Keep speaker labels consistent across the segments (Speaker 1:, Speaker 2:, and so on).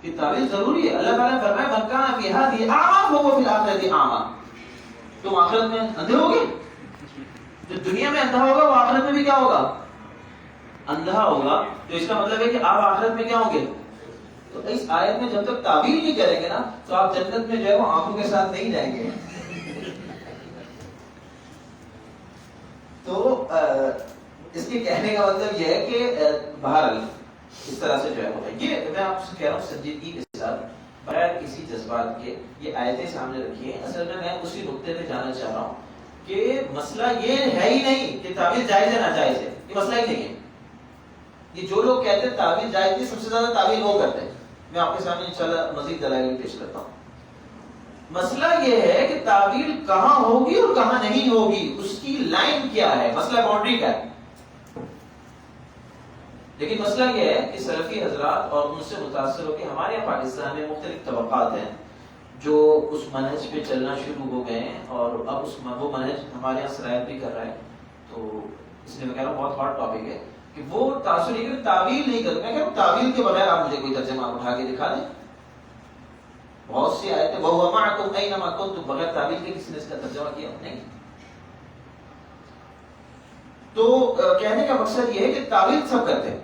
Speaker 1: کہ تعویل ضروری ہے. اللہ تعالیٰ نے فرمایا من کان فی ہذہ اعمی فہو فی الآخرۃ اعمی. تم آخرت میں اندھے ہوگے. جو دنیا میں اندھا ہوگا وہ آخرت میں بھی کیا ہوگا؟ اندھا ہوگا. تو اس کا مطلب ہے کہ آپ آخرت میں کیا ہوں گے؟ تو اس آیت میں جب تک تعبیر نہیں کریں گے نا تو آپ جنت میں جو ہے وہ آنکھوں کے ساتھ نہیں جائیں گے. تو اس کے کہنے کا مطلب یہ ہے کہ بہرحال اس طرح سے جو ہے وہ یہ میں آپ سے کہہ رہا ہوں سنجیدگی کے ساتھ بغیر کسی جذبات کے یہ آیتیں سامنے رکھی ہیں. اصل میں اسی نقطے پہ جانا چاہ رہا ہوں کہ مسئلہ یہ ہے ہی نہیں کہ تعبیر جائز ہے ناجائز ہے. یہ مسئلہ ہی نہیں ہے. یہ جو لوگ کہتے ہیں تعبیر جائز نہیں سب سے زیادہ تعبیر وہ کرتے ہیں. میں آپ کے سامنے انشاءاللہ مزید دلائل پیش کرتا ہوں. مسئلہ یہ ہے کہ تعبیر کہاں ہوگی اور کہاں نہیں ہوگی, اس کی لائن کیا ہے, مسئلہ باؤنڈری کا ہے. لیکن مسئلہ یہ ہے کہ سلفی حضرات اور ان سے متاثر ہو کے ہمارے یہاں پاکستان میں مختلف طبقات ہیں جو اس منہج پہ چلنا شروع ہو گئے ہیں اور اب وہ منہج ہمارے یہاں سرایت بھی کر رہا ہے. تو اس لیے میں کہہ رہا ہوں بہت ہاٹ ٹاپک ہے کہ وہ تاثر یہ کہ تعویل نہیں کرتے. میں کہہ رہا ہوں تعویل کے بغیر آپ مجھے کوئی ترجمہ اٹھا کے دکھا دیں. بہت سی آیتیں وَهُوَ مَعَكُمْ أَيْنَمَا كُنتُمْ بغیر تعویل کے کسی نے اس کا ترجمہ کیا نہیں. تو کہنے کا مقصد یہ ہے کہ تعویل سب کرتے ہیں.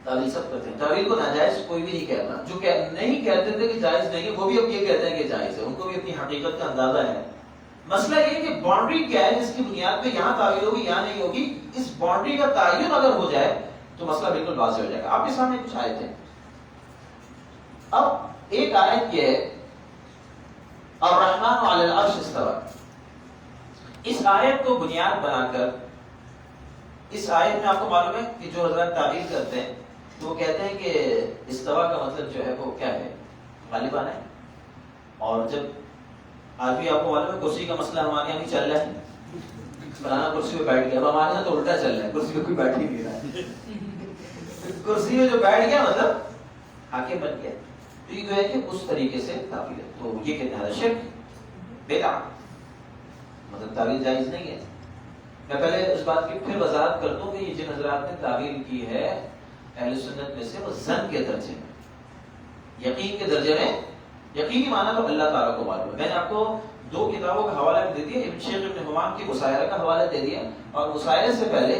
Speaker 1: تعویل سب کرتے ہیں. تعویل کو ناجائز کوئی بھی نہیں کہتا. جو نہیں کہتے تھے کہ جائز نہیں ہے وہ بھی اب یہ کہتے ہیں کہ جائز ہے. ان کو بھی اپنی حقیقت کا اندازہ ہے. مسئلہ یہ کہ باؤنڈری کیا ہے جس کی بنیاد پہ یہاں تعویل ہوگی یہاں نہیں ہوگی. اس باؤنڈری کا تعین اگر ہو جائے تو مسئلہ بالکل واضح ہو جائے گا. آپ کے سامنے کچھ آیتیں ہیں. اب ایک آیت یہ ہے الرحمن علی العرش استوى. اس آیت کو بنیاد بنا کر اس آیت میں آپ کو معلوم ہے کہ جو حضرات تعبیر کرتے ہیں تو وہ کہتے ہیں کہ استوا کا مطلب جو ہے وہ کیا ہے, غالباً ہے. اور جب آدمی آپ کو معلوم ہے کرسی کا مسئلہ ہمارے یہاں بھی چل رہا ہے, فلانا کرسی پہ بیٹھ گیا. اب ہمارے یہاں تو الٹا چل رہا ہے, کرسی پہ کوئی بیٹھ ہی نہیں رہا ہے. کرسی میں جو بیٹھ گیا مطلب حاکم بن گیا. تو یہ ہے کہ اس طریقے سے تعبیر ہے. تو یہ کہتے ہیں شرک بدعت, مطلب تعبیر جائز نہیں ہے. میں پہلے اس بات کی پھر وضاحت کر دوں کہ یہ جن حضرات نے تعبیر کی ہے اہل سنت میں سے وہ ظن کے درجے میں, یقین کے درجے میں. یقینی معنی تو اللہ تعالیٰ کو معلوم ہے. میں نے آپ کو 2 کتابوں کا حوالہ دے دیا. ابن شیخ ابن حمام کی مسائرہ کا حوالہ دے دیا اور مسائرے سے پہلے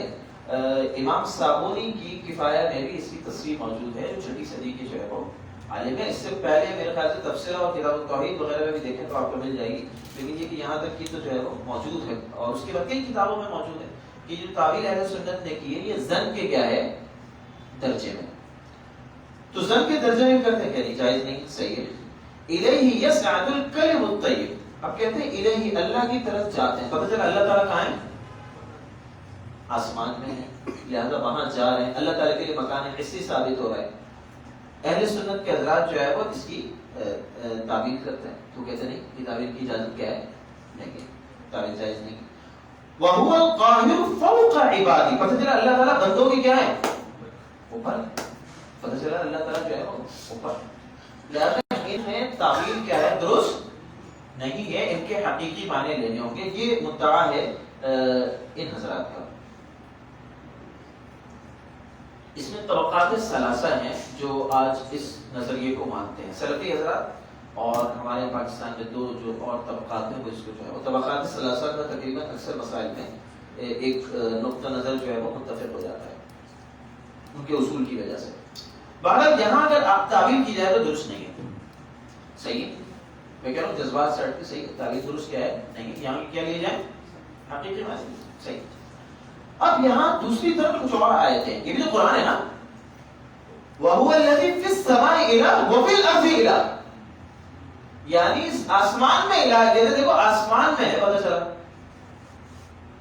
Speaker 1: امام صابونی کی کفایہ میں بھی اس کی تصریح موجود ہے جو 6 صدی کی جو ہے وہ عالم ہے. اس سے پہلے میرے خیال سے تفسیرہ اور کتاب التوحید وغیرہ میں بھی دیکھیں تو آپ کو مل جائے گی. لیکن یہ کہ یہاں تک کی تو جو ہے وہ موجود ہے اور اس کے بعد کئی کتابوں میں موجود ہے کہ جو تعبیر اہل سنت نے کی ہے یہ ظن کے کیا ہے درجے میں. تو ظن کے درجے میں کرتے ہیں کہ نہیں جائز نہیں صحیح ہے. الیہ یصعد الکلم الطیب. اب کہتے ہیں الیہ اللہ کی طرف جاتے ہیں. پتہ چلا اللہ تعالیٰ کہاں ہے؟ آسمان میں ہے, لہذا وہاں جا رہے ہیں. اللہ تعالیٰ کے لیے مکان حصی ثابت ہو رہا ہے. اہل سنت کے حضرات جو ہے وہ اس کی تعبیر کرتے ہیں. تو کہتے نہیں کہ تعبیر کی اجازت کیا ہے, نہیں, تعبیر جائز نہیں. وَهُوَ الْقَاهِرُ فَوْقَ عِبَادِهِ. پتہ چلا اللہ تعالیٰ بندوں کی کیا ہے اوپر. پتہ چلا اللہ تعالیٰ جو ہے وہ اوپر. لہذا ان میں تعبیر کیا ہے درست نہیں ہے. ان کے حقیقی معنی لینے ہوں گے. یہ مدعا ہے ان حضرات کا. اس میں طبقات ثلاثہ ہیں جو آج اس نظریے کو مانتے ہیں. سلفی حضرات اور ہمارے پاکستان میں 2 جو اور طبقات ہیں وہ اس کو جو ہے وہ طبقات ثلاثہ کا تقریباً اکثر مسائل میں ایک نقطہ نظر جو ہے وہ متفق ہو جاتا ہے ان کے اصول کی وجہ سے. بہرحال یہاں اگر آپ تعبیر کی جائے تو درست نہیں ہے. صحیح ہے, میں کہہ رہا ہوں جذبات سے ہٹ کے صحیح تعبیر درست کیا ہے نہیں. یہاں کیا لیے جائیں حقیقی معنی صحیح. اب یہاں دوسری طرف کچھ اور آیتیں ہیں. یہ بھی تو قرآن ہے نا. وَهُوَ الَّذِي فِي السَّمَاءِ إِلَٰهٌ وَفِي الْأَرْضِ إِلَٰهٌ. یعنی آسمان میں الہ ہے. دیکھو آسمان میں ہے, پتہ چلا.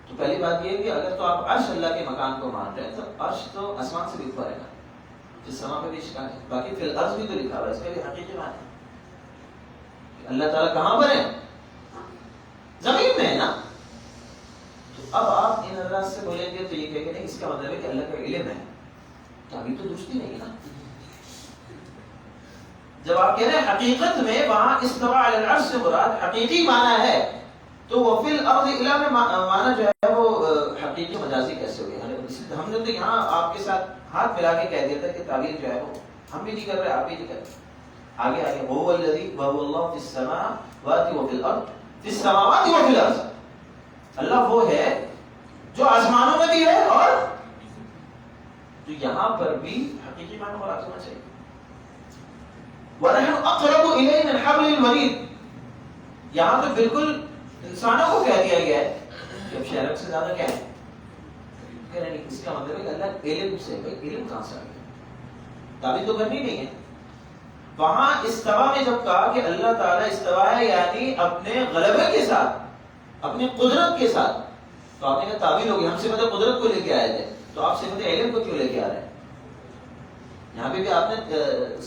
Speaker 1: تو پہلی بات یہ ہے کہ اگر تو آپ عرش اللہ کے مکان کو مان رہے ہیں تو عرش تو آسمان سے بھی اوپر ہے نا. جس سما پہ بھی اشکال ہے. باقی فی الارض بھی تو لکھا ہوا ہے, اس کا بھی حقیقی معنی ہے. اللہ تعالیٰ کہاں پر ہے؟ زمین میں ہے نا. اب آپ ان حضرات سے بولیں گے تو یہ کہیں گے نہیں, اس کا مطلب ہے کہ اللہ کا علم ہے. تو ابھی تو درستی نہیں ہے نا. جب آپ کہہ رہے ہیں حقیقت میں وہاں استوى علی العرش سے مراد حقیقی معنی ہے تو وہ فی الارض الہ میں معنی جو ہے وہ حقیقی مجازی کیسے ہو گیا؟ ہم نے تو یہاں آپ کے ساتھ ہاتھ ملا کے کہہ دیا تھا کہ تعبیر جو ہے وہ ہم بھی نہیں کر رہے، آپ بھی نہیں کر رہے. آگے آگے هو الذی وهو اللہ فی السماوات وفی الارض، فی السماوات وفی الارض. اللہ وہ ہے جو آسمانوں میں بھی ہے اور تو یہاں پر بھی حقیقی معنی مراد ہونا چاہیے. وَنَحْنُ أَقْرَبُ إِلَيْهِ مِنْ حَبْلِ الْوَرِيدِ، یہاں تو بالکل انسانوں کو کہہ دیا گیا ہے کہ اب شہرک سے زیادہ کیا ہے. کہہ رہے ہیں اس کا مطلب ہے کہ اللہ علم سے، بھائی علم کہاں سے آ گیا؟ تعبیر تو کرنی نہیں ہے. وہاں استوا میں جب کہا کہ اللہ تعالیٰ استوا ہے یعنی اپنے غلبے کے ساتھ، اپنی قدرت کے ساتھ، تو آپ نے کہا تعبیر ہوگی. ہم صفت قدرت کو لے کے آئے تھے، تو آپ صفت علم کو کیوں لے کے آ رہے ہیں؟ یہاں پہ بھی آپ نے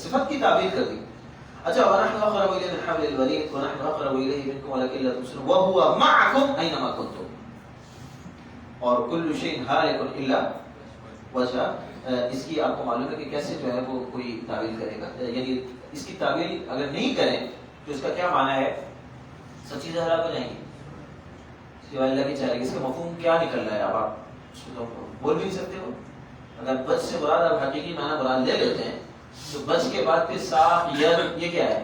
Speaker 1: صفت کی تعبیر کر دی. اچھا وَنَحْنُ أَقْرَبُ إِلَيْهِ مِنْ حَبْلِ الْوَرِيدِ وَنَحْنُ أَقْرَبُ إِلَيْهِ مِنْكُمْ وَلَكِنْ لَا تُبْصِرُونَ وَهُوَ مَعَكُمْ أَيْنَمَا كُنْتُمْ اور كُلُّ شَيْءٍ هَالِكٌ إِلَّا وَجْهَهُ. اس کی آپ کو معلوم ہے کہ کیسے جو ہے وہ کوئی تعبیر کرے گا، یعنی اس کی تعبیر اگر نہیں کریں تو اس کا کیا معنی ہے؟ سب چیزیں ہلاک ہو جائیں گی سوائے اللہ کی چاہے. اس کا مفہوم کیا نکل رہا ہے؟ اب آپ اس کو بول بھی نہیں سکتے ہو. اگر بچ سے مراد آپ حقیقی معنی مراد لے لیتے ہیں تو بچ کے بعد پھر صاف یہ کیا ہے؟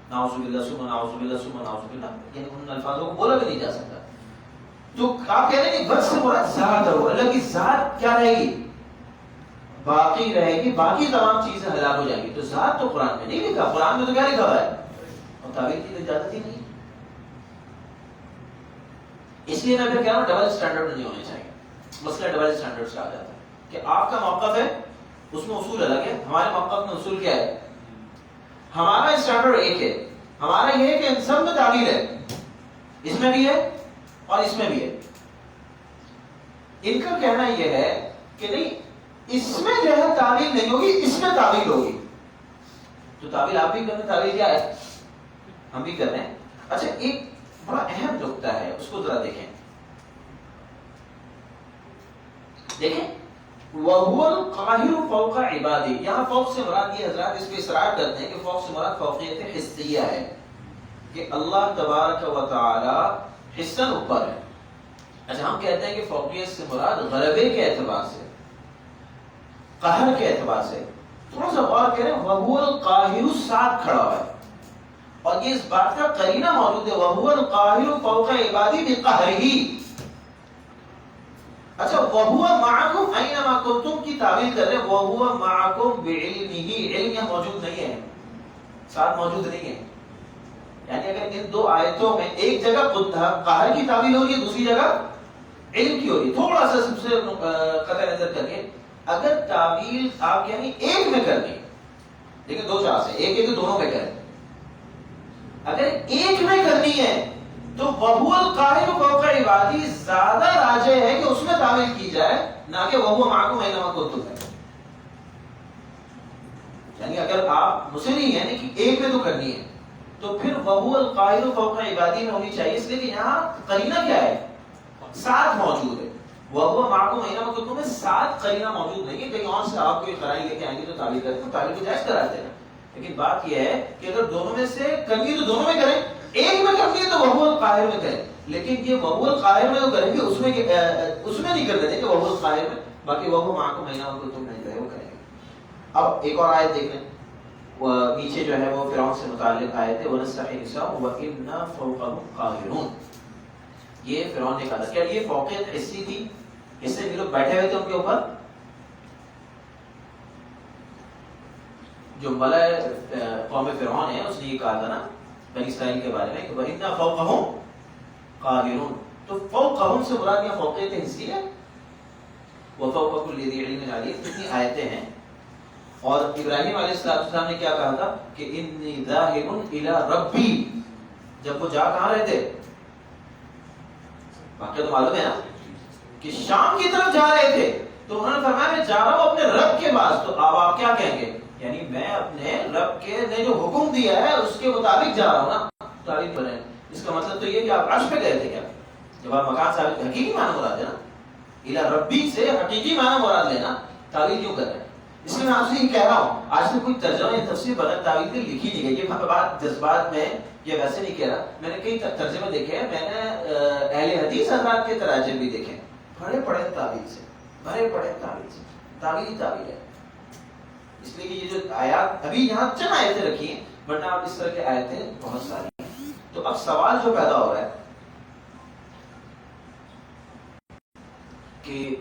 Speaker 1: نعوذ باللہ ثم نعوذ باللہ ثم نعوذ باللہ، یعنی ان الفاظوں کو بولا بھی نہیں جا سکتا. تو آپ کہہ رہے ہیں کہ بچ سے مراد ذات ہو، اللہ کی ذات کیا رہے گی؟ باقی رہے گی، باقی تمام چیزیں ہلاک ہو جائیں گی. تو ذات تو قرآن میں نہیں لکھا. قرآن میں تو کیا لکھا ہوا ہے؟ اور تعبیر کی تو اجازت ہی نہیں. اس لیے میں پھر کہہ رہا ہوں ڈبل اسٹینڈرڈ نہیں ہونے چاہیے. مسئلہ ڈبل اسٹینڈرڈ سے آ جاتا ہے کہ آپ کا موقف ہے اس میں اصول الگ ہے، ہمارے موقف میں اصول کیا ہے؟ ہمارا اسٹینڈرڈ ایک ہے. ہمارا یہ ہے کہ ان سب میں تعبیر ہے، اس میں بھی ہے اور اس میں بھی ہے. ان کا کہنا یہ ہے کہ نہیں اس میں جو ہے تعبیر نہیں ہوگی، اس میں تعبیر ہوگی. تو تعبیر آپ بھی کر رہے ہیں، تعبیر کیا ہے؟ ہم بھی کر رہے ہیں. اچھا ایک بڑا اہم نقطہ ہے، اس کو ذرا دیکھیں. دیکھیں وَهُوَ الْقَاهِرُ فَوْقَ عِبَادِهِ، یہاں فوق سے مراد یہ حضرات اس پہ اصرار کرتے ہیں کہ فوق سے مراد فوقیت حسیہ ہے، کہ اللہ تبارک و تعالی حسن اوپر ہے. اچھا ہم کہتے ہیں کہ فوقیت سے مراد غلبے کے اعتبار سے، قہر کے اعتبار سے. تھوڑا سا غور کریں، وَهُوَ الْقَاهِرُ ساتھ کھڑا ہوا ہے اور یہ اس بات کا قرینہ موجود ہے وَهُوَ الْقَاهِرُ فَوْقَ عِبَادِهِ بِقَهْرِهِ. اچھا وَهُوَ مَعَكُمْ أَيْنَمَا كُنْتُمْ کی تعبیر کر رہے ہیں وَهُوَ مَعَكُمْ بِعِلْمِهِ، علم یہاں موجود نہیں ہے، ساتھ موجود نہیں ہے. یعنی اگر ان دو آیتوں میں ایک جگہ قہر کی تعبیر ہو رہی ہے، دوسری جگہ علم کی ہو رہی ہے، تھوڑا سا سب سے قطع نظر کر کے اگر تعبیر آپ یعنی ایک میں کرنی ہے، لیکن دو چار سے ایک دونوں میں کریں. اگر ایک میں کرنی ہے تو وَهُوَ الْقَاهِرُ فَوْقَ عِبَادِهِ زیادہ راجح ہے کہ اس میں تعبیر کی جائے نہ کہ وَهُوَ مَعَكُمْ أَيْنَمَا كُنْتُمْ ہے. یعنی اگر آپ مصری ہیں کہ ایک میں تو کرنی ہے تو پھر وَهُوَ الْقَاهِرُ فَوْقَ عِبَادِهِ میں ہونی چاہیے. اس لیے کہ یہاں قرینہ کیا ہے؟ ساتھ موجود ہے. وَهُوَ مَعَكُمْ أَيْنَمَا كُنْتُمْ میں ساتھ قرینہ موجود نہیں ہے. کہیں اور سے آپ کوئی قرائن لے کے آئیں گے تو تعبیر کریں تو تعبیر کو جائز کرا دینا. لیکن بات یہ ہے کہ اگر دونوں میں سے کرنی ہے تو دونوں میں کریں، ایک میں کرنی ہے تو وَهُوَ الْقَاهِرُ میں کریں. لیکن یہ وَهُوَ الْقَاهِرُ میں جو کریں گے اس میں نہیں کر دیتے کہ وَهُوَ الْقَاهِرُ میں، باقی وَهُوَ مَعَكُمْ أَيْنَمَا كُنْتُمْ نہیں جو ہے وہ کریں گے. اب ایک اور آیت دیکھ لیں، نیچے جو ہے وہ فرعون سے متعلق آیت ہے وَنَسْتَحْيِي نِسَاءَهُمْ وَإِنَّا فَوْقَهُمْ قَاهِرُونَ. یہ فرعون نے کہا تھا. کیا یہ فوقیت حسی تھی؟ اس سے لوگ بیٹھے ہوئے تھے ان کے اوپر، جو ملا قوم فرعون ہے اس نے یہ کہا تھا نا بنی اسرائیل کے بارے میں کہ وَإِنَّا فَوْقَهُمْ قَاهِرُونَ. تو فوقہم سے مراد یہ فوقیت حسی ہے. وَفَوْقَ كُلِّ ذِي عِلْمٍ عَلِيمٍ. کتنی آیتیں ہیں. اور ابراہیم علیہ السلام نے کیا کہا تھا کہ انی ذاہب الی ربی، جب وہ جا کہاں رہے تھے؟ واقعہ تو معلوم ہے نا کہ شام کی طرف جا رہے تھے، تو انہوں نے فرمایا میں جا رہا ہوں اپنے رب کے پاس. تو اب آپ کیا کہیں گے؟ یعنی میں اپنے رب کے نے جو حکم دیا ہے اس کے مطابق جا رہا ہوں نا. تعریف کریں اس کا مطلب تو یہ کہ آپ عرش پہ گئے تھے کیا؟ جب آپ مکان ثابت حقیقی معنی مراد ہے نا، الی ربی سے حقیقی معنی مراد لینا، تعریف کیوں کر رہے ہیں؟ اس لیے میں آپ سے یہ کہہ رہا ہوں آج تک کوئی ترجمہ یا تفسیر بغیر تعویل کے لکھی نہیں گئی. یہ بات جذبات میں یہ ویسے نہیں کہہ رہا، میں نے کئی ترجمے دیکھے ہیں، میں نے اہل حدیث حضرات کے تراجم بھی دیکھے، بڑے پڑے تعویل سے، بڑے پڑے تعویل سے، تعویل ہی تعویل ہے. اس لیے کہ یہ جو آیات ابھی یہاں چند آیتیں رکھی ہیں، ورنہ آپ اس طرح کی آیتیں بہت ساری ہیں. تو اب سوال جو پیدا ہو رہا ہے کہ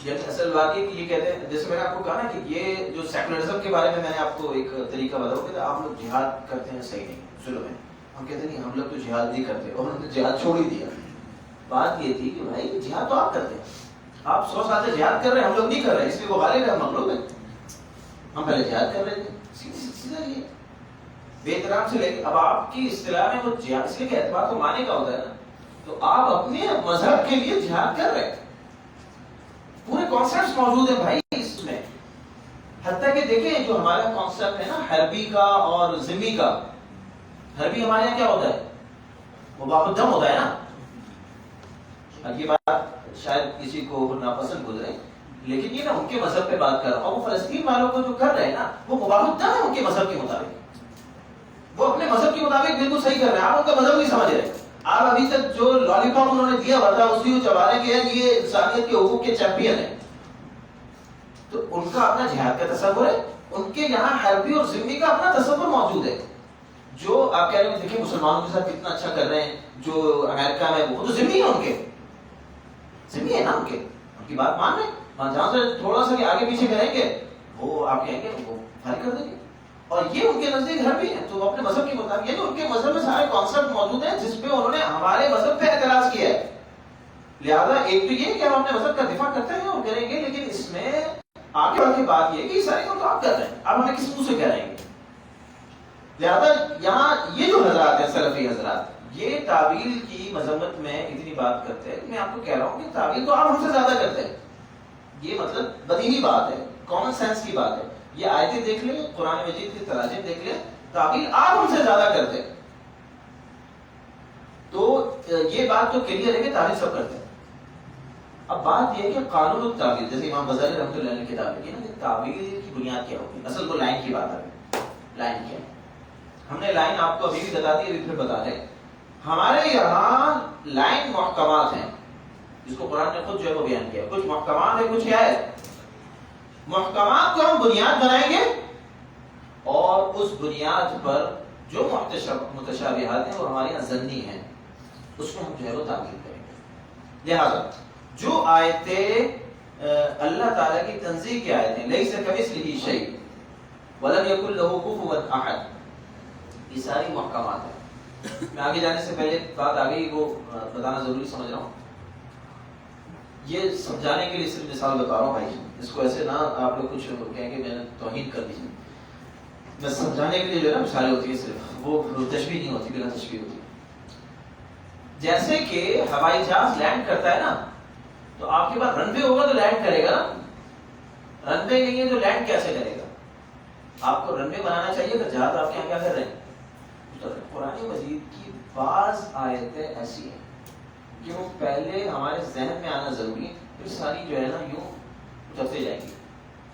Speaker 1: یعنی اصل بات یہ کہ یہ کہتے ہیں، جیسے میں نے آپ کو کہا نا کہ یہ جو سیکولرزم کے بارے میں نے آپ کو ایک طریقہ بتاؤ کہ آپ لوگ جہاد کرتے ہیں صحیح نہیں، ظلم ہے. ہم کہتے ہیں نہیں ہم لوگ تو جہاد نہیں کرتے، اور انہوں نے جہاد چھوڑ ہی دیا. بات یہ تھی کہ بھائی جہاد تو آپ کرتے ہیں، آپ 100 سال سے جہاد کر رہے ہیں، ہم لوگ نہیں کر رہے، اس لیے وہ غالب ہے، ہم مغلوب ہیں. ہم پہلے جہاد کر رہے تھے، سیدھا یہ بے احترام سے لے کے اب آپ کی اصطلاح میں وہ جہاد، اس لیے کہ اعتبار تو مانے کا ہوتا ہے نا، تو آپ اپنے مذہب کے لیے جہاد کر رہے ہیں. پورے کانسیپٹس موجود ہیں بھائی اس میں. حتیٰ کہ دیکھیں جو ہمارا کانسیپٹ ہے نا حربی کا اور ذمی کا، حربی ہمارے یہاں کیا ہوتا ہے؟ مباح الدم ہوتا ہے نا. اب یہ بات شاید کسی کو ناپسند گزرے، لیکن یہ میں ان کے مذہب پہ بات کر رہا ہوں. اور وہ فلسطین والوں کو جو کر رہے ہیں نا وہ مباح الدم ہے ان کے مذہب کے مطابق. وہ اپنے مذہب کے مطابق بالکل صحیح کر رہے ہیں، آپ ان کا مذہب نہیں سمجھ رہے. آپ ابھی تک جو لالی پاپ انہوں نے دیا ہوا تھا اسی کو چبا رہے کہ یہ انسانیت کے حقوق کے چیمپئن ہیں. تو ان کا اپنا جہاد کا تصور ہے، ان کے یہاں حربی اور ذمی کا اپنا تصور موجود ہے. جو آپ کہہ رہے ہیں دیکھیں مسلمانوں کے ساتھ کتنا اچھا کر رہے ہیں، جو امریکہ میں وہ تو ذمی ہے، ان کے ذمی ہے نا، ان کی بات مان رہے ہیں. جہاں سے تھوڑا سا آگے پیچھے کریں گے وہ آپ کہیں گے وہ فائر کر دیں گے. اور یہ ان کے نزدیک حربی ہیں، تو اپنے مذہب کے مطابق، یہ تو ان کے مذہب میں سارے کانسیپٹ موجود ہیں جس پہ انہوں نے ہمارے مذہب پہ اعتراض کیا ہے. لہذا ایک تو یہ کہ ہم اپنے مذہب کا دفاع کرتے ہیں اور کریں گے، لیکن اس میں آگے بڑھ کے بات یہ ہے کہ یہ ساری تو آپ کر رہے ہیں، آپ ہمیں کس منہ سے کہہ رہے ہیں. لہذا یہاں یہ جو حضرات ہیں سلفی حضرات، یہ تعویل کی مذمت میں اتنی بات کرتے ہیں. میں آپ کو کہہ رہا ہوں کہ تعویل تو آپ ہم سے زیادہ کرتے ہیں. یہ مطلب بدیہی بات ہے، کامن سینس کی بات ہے. یہ آیتیں دیکھ لیں، قرآن مجید کے تراجم دیکھ لیں، تعویل آپ ہم سے زیادہ کرتے ہیں. تو یہ بات تو کلیئر ہے کہ تعویل سب کرتے ہیں. اب بات یہ ہے کہ قانون التعویل، جیسے امام غزالی رحمۃ اللہ علیہ نے کتاب لکھی نا کہ تعویل کی بنیاد کیا ہوگی. اصل وہ لائن کی بات ہے. لائن کیا ہے؟ ہم نے لائن آپ کو ابھی بھی بتا دی، ابھی پھر بتا دیں. ہمارے یہاں لائن محکمات ہیں جس کو قرآن نے خود جو ہے وہ بیان کیا. کچھ محکمات ہیں، کچھ کیا ہے؟ محکمات کو ہم بنیاد بنائیں گے اور اس بنیاد پر جو متشابہات ہیں وہ ہمارے یہاں ظنی ہیں، اس کو ہم جو ہے وہ تعویل کریں گے. لہذا جو آیتیں اللہ تعالیٰ کی تنزیہ کی آیتیں، لیس کمثلہ شیء ولم یکن لہ کفوا احد، یہ ساری محکمات ہیں. میں آگے جانے سے پہلے بات آ گئی وہ بتانا ضروری سمجھ رہا ہوں. یہ سمجھانے کے لیے صرف مثال بتا رہا ہوں بھائی، اس کو ایسے نہ آپ لوگ کچھ کہیں کہ میں نے توہین کر دی. میں سمجھانے کے لیے جو ہے نا مثالیں ہوتی ہیں، صرف وہ تشبیہ نہیں ہوتی، بلا تشبیہ ہوتی. جیسے کہ ہوائی جہاز لینڈ کرتا ہے نا، تو آپ کے پاس رن وے ہوگا تو لینڈ کرے گا. رن وے نہیں ہے تو لینڈ کیسے کرے گا؟ آپ کو رن وے بنانا چاہیے تو جہاز آپ کے یہاں کیا کر رہے ہیں. تو قرآن مجید کی بعض آیتیں ایسی ہیں کہ وہ پہلے ہمارے ذہن میں آنا ضروری ہے، پھر ساری جو ہے نا یوں اترتے جائیں گی.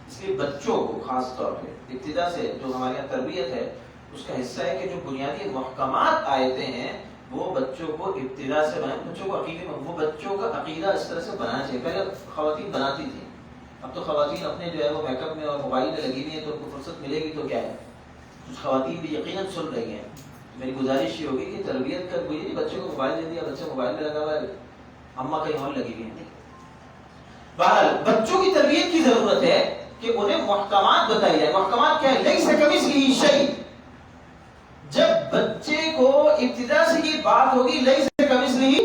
Speaker 1: اس لیے بچوں کو خاص طور پہ ابتدا سے جو ہمارے یہاں تربیت ہے اس کا حصہ ہے کہ جو بنیادی محکمات آیتیں ہیں وہ بچوں کو ابتدا سے بنائیں. بچوں کو عقیدے میں وہ بچوں کا عقیدہ اس طرح سے بنانا چاہیے. پہلے خواتین بناتی تھیں، اب تو خواتین اپنے جو ہے وہ میک اپ میں اور موبائل میں لگی ہوئی ہیں، تو ان کو فرصت ملے گی تو کیا ہے. کچھ خواتین بھی یقیناً سن رہی ہیں. میری گزارش یہ ہوگی کہ تربیت کر کوئی نہیں، بچے کو موبائل دے دیا، بچہ موبائل میں لگا ہوا ہے، اماں کہیں اور لگی ہوئی ہے. بہرحال بچوں کی تربیت کی ضرورت ہے کہ انہیں محکمات بتائی جائے. محکمات کیا ہے؟ لیس کمثلہ شیء. جب بچے کو ابتدا سے یہ بات ہوگی لیس کمثلہ،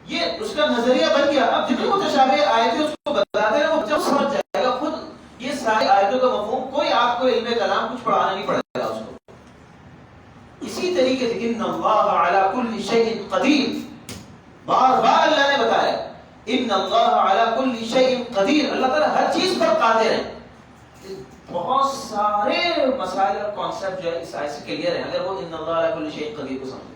Speaker 1: یہ اس کا نظریہ بن گیا. اب جتنی متشابہ آیتیں اس کو بتاتے ہیں وہ بچہ سمجھ جائے گا خود. یہ ساری آیتوں کا مفہوم کوئی آپ کو علم کلام کچھ پڑھانا نہیں پڑے گا اس کو. اسی طریقے سے ان اللہ علی کل شیء قدیر، بار بار اللہ نے بتایا ان اللہ علی کل شیء قدیر، اللہ تعالیٰ ہر چیز پر قادر ہے. بہت سارے مسائل اور کانسیپٹ جو ہے اس آیت سے کلیئر ہیں اگر وہ ان اللہ علی کل شیء قدیر کو سمجھے.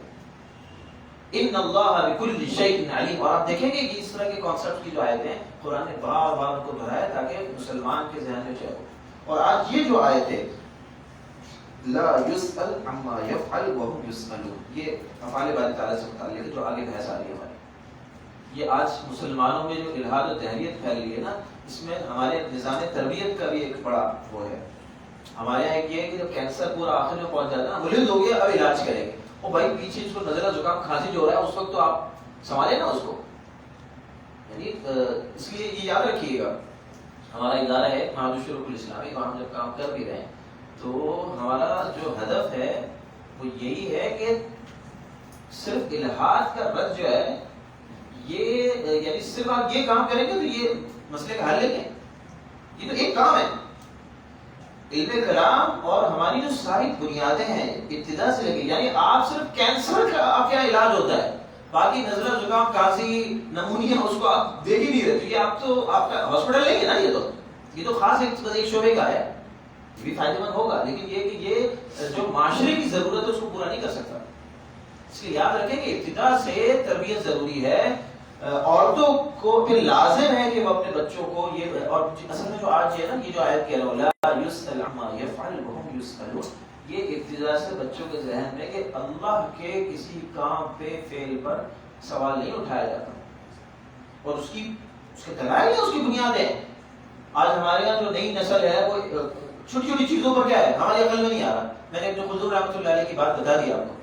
Speaker 1: ان اللہ بکل شیء علیم. اور آپ دیکھیں گے کہ اس طرح کے کانسیپٹ کی جو آیتیں ہیں قرآن نے بار بار ان کو دہرایا تاکہ مسلمان کے ذہن میں چاہے. اور آج یہ جو آیت ہے لا يسأل عما يفعل وهم يسألون، یہ افعال باری تعالیٰ سے متعلق ہے جو آگے بحث آ رہی ہے ہماری. یہ آج مسلمانوں میں جو الحاد و تحریت پھیل رہی ہے نا، اس میں ہمارے نظام تربیت کا بھی ایک بڑا وہ ہے. ہمارے یہاں ایک یہ ہے کہ جب کینسر پورا آخر میں پہنچ جاتا ہے نا، ولید ہو گیا اب علاج کریں گے، اور بھائی پیچھے اس کو نزلہ زکام کھانسی جو ہو رہا ہے اس وقت تو آپ سنبھالیں نا اس کو. یعنی اس لیے یہ یاد رکھیے گا، ہمارا ادارہ ہے معہد الشروق الاسلامی، وہاں ہم جب کام کر بھی رہے ہیں تو ہمارا جو ہدف ہے وہ یہی ہے کہ صرف الحاد کا رد جو ہے یہ یعنی صرف آپ یہ کام کریں گے تو یہ مسئلے کا حل نہیں ہے. یہ تو ایک کام ہے علم کلام، اور ہماری جو ساری بنیادیں ہیں ابتدا سے لگی، یعنی آپ صرف کینسر کا آپ کیا علاج ہوتا ہے، باقی نزلہ زکام کھانسی نمونیا اس کو آپ دیکھ ہی نہیں رہے، تو یہ آپ تو آپ کا ہاسپٹل لیں گے نا، یہ تو خاص ایک شعبے کا ہے، یہ بھی فائدہ مند ہوگا، لیکن یہ کہ یہ جو معاشرے کی ضرورت ہے اس کو پورا نہیں کر سکتا. اس لیے یاد رکھیں کہ ابتدا سے تربیت ضروری ہے. عورتوں کو پھر لازم ہے کہ وہ اپنے بچوں کو یہ، اور اصل میں جو آج ہے نا یہ جو آیت کہہ رہا لا یسأل عما یفعل وهم یسألون، یہ ابتدا سے بچوں کے ذہن میں کہ اللہ کے کسی کام پہ فعل پر سوال نہیں اٹھایا جاتا، اور اس کے دلائل ہیں، اس کی بنیادیں. آج ہمارے یہاں جو نئی نسل ہے وہ چھوٹی چھوٹی چیزوں پر کیا ہے ہماری عقل میں نہیں آ رہا. میں نے ابن خلدون رحمۃ اللہ علیہ کی بات بتا دی آپ کو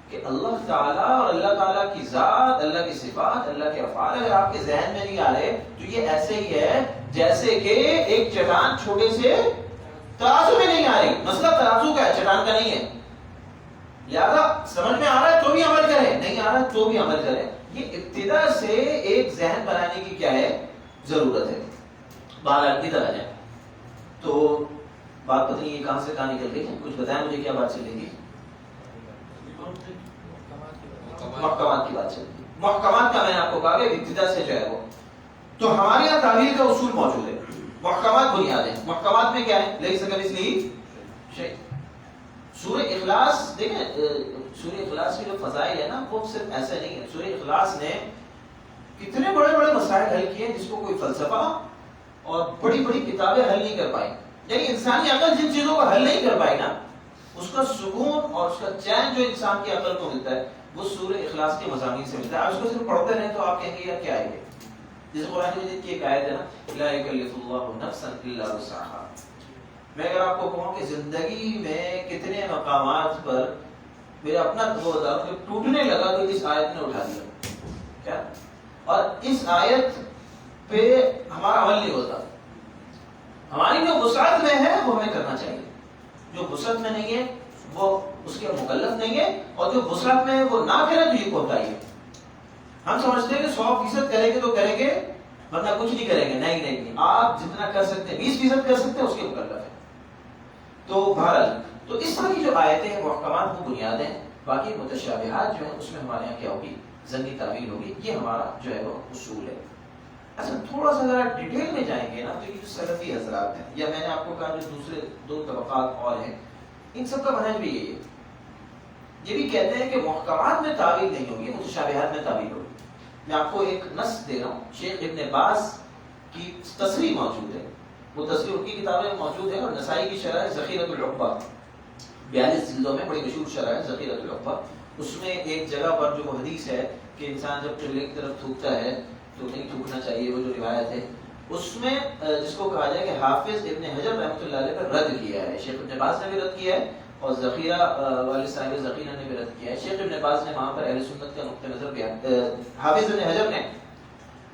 Speaker 1: کہ اللہ تعالیٰ اور اللہ تعالیٰ کی ذات، اللہ کی صفات، اللہ کے افعال اگر آپ کے ذہن میں نہیں آ رہے تو یہ ایسے ہی ہے جیسے کہ ایک چٹان چھوٹے سے ترازو میں نہیں آ رہی. مسئلہ ترازو کا ہے، چٹان کا نہیں ہے. لہذا سمجھ میں آ رہا ہے تو بھی عمل کریں، نہیں آ رہا ہے تو بھی عمل کریں. یہ ابتدا سے ایک ذہن بنانے کی کیا ہے ضرورت ہے. بہرحال کی طرح جائیں تو بات پتہ نہیں یہ کہاں سے کہاں نکل گئی، کچھ بتائیں مجھے کیا بات چلے گی. محکمات کی بات چلے گی. محکمات کا میں نے آپ کو کہا کہ ابتدا سے جو ہے وہ تو ہمارے یہاں تعبیر کا اصول موجود ہے. محکمات بنیادیں، محکمات میں کیا ہے لیکن سکن اس لیے شیء. سورہ اخلاص دیکھیں، سورہ اخلاص کی جو فضائل ہے نا وہ صرف ایسا نہیں ہے. سورہ اخلاص نے کتنے بڑے بڑے مسائل حل کیے جس کو کوئی فلسفہ اور بڑی بڑی کتابیں حل نہیں کر پائی. یعنی انسانی عقل جن چیزوں کو حل نہیں کر پائی نا، اس کا سکون اور اس کا چین جو انسان کی عقل کو ملتا ہے وہ سورہ اخلاص کے مضامین سے ملتا ہے. آپ اس کو صرف پڑھتے رہیں تو آپ کہیں گے یار کیا ہے یہ. جیسے قرآن مجید کی ایک آیت ہے نا لا یکلف اللہ نفسا الا وسعها. میں اگر آپ کو کہوں کہ زندگی میں کتنے مقامات پر میرا اپنا ٹوٹنے لگا تو اس آیت نے اٹھا دیا کیا، اور اس آیت پہ ہمارا عمل نہیں ہوتا. ہماری جو وسعت میں ہے وہ ہمیں کرنا چاہیے، جو وسعت میں نہیں ہے وہ اس کے مکلف نہیں ہے، اور جو وسعت میں ہے وہ نہ کرے تو یہ کوتاہی ہے. ہم سمجھتے ہیں کہ 100% کریں گے تو کریں گے ورنہ کچھ نہیں کریں گے. نہیں نہیں نہیں، آپ جتنا کر سکتے ہیں 20% کر سکتے ہیں اس کے مکلف ہے. تو بہرحال تو اس طرح کی جو آیتیں ہیں محکمات وہ بنیادیں، باقی متشابہات جو ہیں اس میں ہمارے یہاں کیا ہوگی ذنی تعویل ہوگی. یہ ہمارا جو ہے وہ اصول ہے. اچھا تھوڑا سا ذرا ڈیٹیل میں جائیں گے نا تو یہ جو سلفی حضرات ہیں یا میں نے آپ کو کہا جو دوسرے دو طبقات اور ہیں ان سب کا منہج بھی یہی ہے. یہ بھی کہتے ہیں کہ محکمات میں تعویل نہیں ہوگی، متشابہات میں تعویل ہوگی. میں آپ کو ایک نص دے رہا ہوں، شیخ ابن باز کی تصریح موجود ہے، وہ تصریح ان کی کتابیں موجود ہے، اور نسائی کی شرح ہے ذخیرۃ العقبہ، 42 جلدوں میں بڑی مشہور شرح ہے ذخیرۃ العقبہ. اس میں ایک جگہ پر جو وہ حدیث ہے کہ انسان جب قبلے کی طرف تھوکتا ہے تو نہیں تھوکنا چاہیے، وہ جو روایت ہے اس میں جس کو کہا جائے کہ حافظ ابن حجر رحمۃ اللہ علیہ پر رد کیا ہے. شیخ ابن باز نے بھی رد کیا ہے اور ذخیرہ والد صاحب ذخیرہ نے بھی رد کیا ہے. شیخ ابن باز نے وہاں پر اہل سنت کا نقطہ نظر بیان، حافظ ابن حجر نے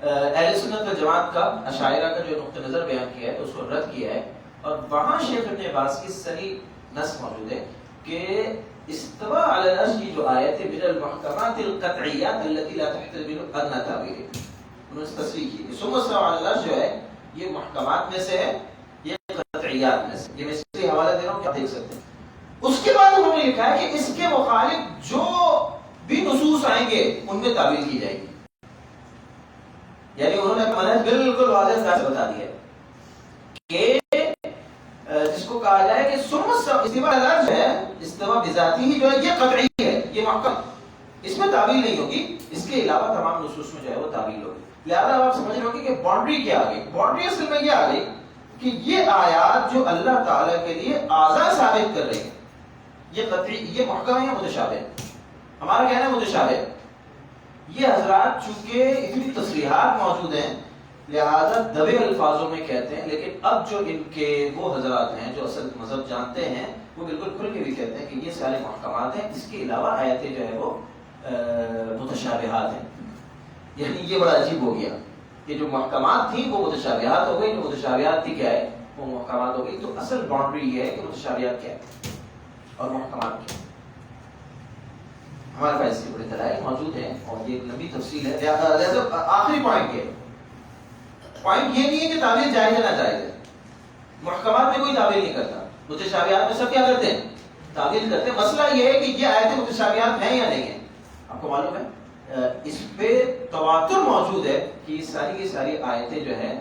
Speaker 1: اہل سنت و جماعت کا اشاعرہ کا جو نقطہ نظر بیان کیا ہے اس کو رد کیا ہے. اور وہاں شیخ ابن باز کی صریح نص موجود ہے کہ استوى علی العرش کی جو آیت ہے من المحکمات القطعیات التي لا تحتمل ادنى تاویل، انہوں نے تصریح کی کہ ثم استوى علی العرش جو ہے یہ محکمات میں سے ہے، یہ قطعیات میں سے. یہ میں اس سے حوالہ دے رہا ہوں کہ آپ دیکھ سکتے ہیں. اس کے بعد انہوں نے لکھا ہے کہ اس کے مخالف جو بھی نصوص آئیں گے ان میں تعویل کی جائے گی. یعنی انہوں نے منہج بالکل واضح طرح سے بتا دیا کہ جس کو کہا جائے کہ استواء العرش ہے، استواء بذاتی ہی جو ہے یہ قطعی ہے، یہ محکم، اس میں تعویل نہیں ہوگی. اس کے علاوہ تمام نصوص میں جو ہے وہ تعویل ہوگی. لہذا آپ سمجھ رہے ہوں کہ باؤنڈری کیا آ گئی. باؤنڈری اصل میں یہ آ گئی کہ یہ آیات جو اللہ تعالیٰ کے لیے آزاد ثابت کر رہی ہیں یہ قطعی، یہ محکم ہے یا متشابہ. ہمارا کہنا ہے متشابہ. یہ حضرات چونکہ اتنی تصریحات موجود ہیں لہذا دبے الفاظوں میں کہتے ہیں. لیکن اب جو ان کے وہ حضرات ہیں جو اصل مذہب جانتے ہیں وہ بالکل کھل کے بھی کہتے ہیں کہ یہ سارے محکمات ہیں، اس کے علاوہ آیتیں جو ہے وہ متشابہات ہیں. یعنی یہ بڑا عجیب ہو گیا کہ جو محکمات تھیں وہ متشابہات ہو گئی، جو متشابہات تھی کیا ہے وہ محکمات ہو گئی. تو اصل باؤنڈری یہ ہے کہ متشابہات کیا ہے اور محکمات کیا ہے. ہمارے پاس بڑے دلائل موجود ہیں اور یہ لمبی تفصیل ہے. آخری پوائنٹ یہ پوائنٹ یہ نہیں ہے کہ تعبیر جائز ہے نہ جائز ہے. محکمات میں کوئی تعبیر نہیں کرتا، متشابہات میں سب کیا کرتے ہیں تعبیر کرتے ہیں. مسئلہ یہ ہے کہ یہ آیتیں متشابہات ہیں یا نہیں ہیں. آپ کو معلوم ہے اس پہ تواتر موجود ہے کہ یہ ساری آیتیں جو ہیں